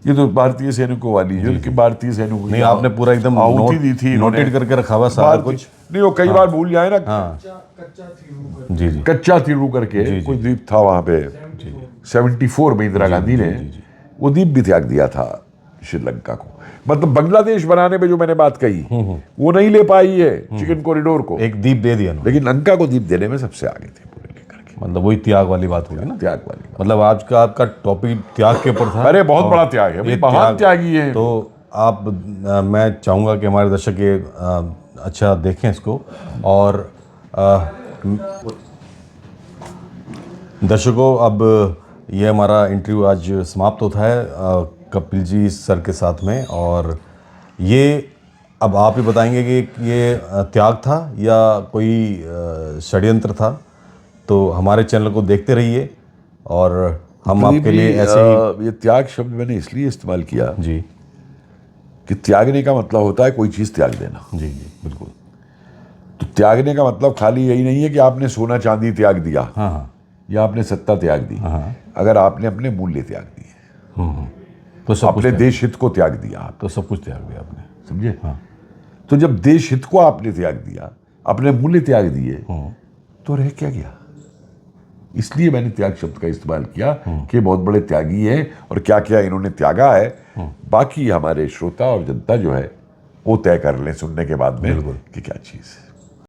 ये तो भारतीय सैनिकों वाली है कि भारतीय सैनिकों की नहीं, आपने पूरा एकदम आहुति दी थी, नोटेड करके रखा हुआ सारा कुछ। नहीं वो कई बार भूल जाए ना। हाँ जी जी कच्चा तीरू करके कोई द्वीप था वहां पे, 74 में इंदिरा गांधी ने वो द्वीप भी त्याग दिया था श्रीलंका को। मतलब बांग्लादेश बनाने पे जो मैंने बात कही वो नहीं ले पाई है चिकन कॉरिडोर को, एक द्वीप दे दिया उन्होंने। लेकिन लंका को द्वीप देने में सबसे आगे थे पूरे लेकर के। मतलब वही त्याग वाली बात होगी ना, त्याग वाली। मतलब आज का आपका टॉपिक त्याग के ऊपर था। अरे बहुत बड़ा त्याग है, ये महान त्यागी है। तो आप मैं चाहूँगा कि हमारे दर्शक ये अच्छा देखें इसको। और दर्शकों, अब ये हमारा इंटरव्यू आज समाप्त होता है कपिल जी सर के साथ में। और ये अब आप ही बताएंगे कि ये त्याग था या कोई षड्यंत्र था। तो हमारे चैनल को देखते रहिए और हम आपके लिए ऐसे ही। ये त्याग शब्द मैंने इसलिए इस्तेमाल किया जी कि त्यागने का मतलब होता है कोई चीज़ त्याग देना। जी जी बिल्कुल। तो त्यागने का मतलब खाली यही नहीं है कि आपने सोना चांदी त्याग दिया, हाँ हाँ या आपने सत्ता त्याग दी। अगर आपने अपने मूल्य त्याग दिए, तो सब कुछ अपने देश हित को त्याग दिया, तो सब कुछ त्याग दिया आपने, समझे? हाँ। तो जब देश हित को आपने त्याग दिया, अपने मूल्य त्याग दिए, तो रह क्या गया? इसलिए मैंने त्याग शब्द का इस्तेमाल किया कि बहुत बड़े त्यागी हैं और क्या क्या इन्होंने त्यागा है। बाकी हमारे श्रोता और जनता जो है वो तय कर लें सुनने के बाद में कि क्या चीज़ है।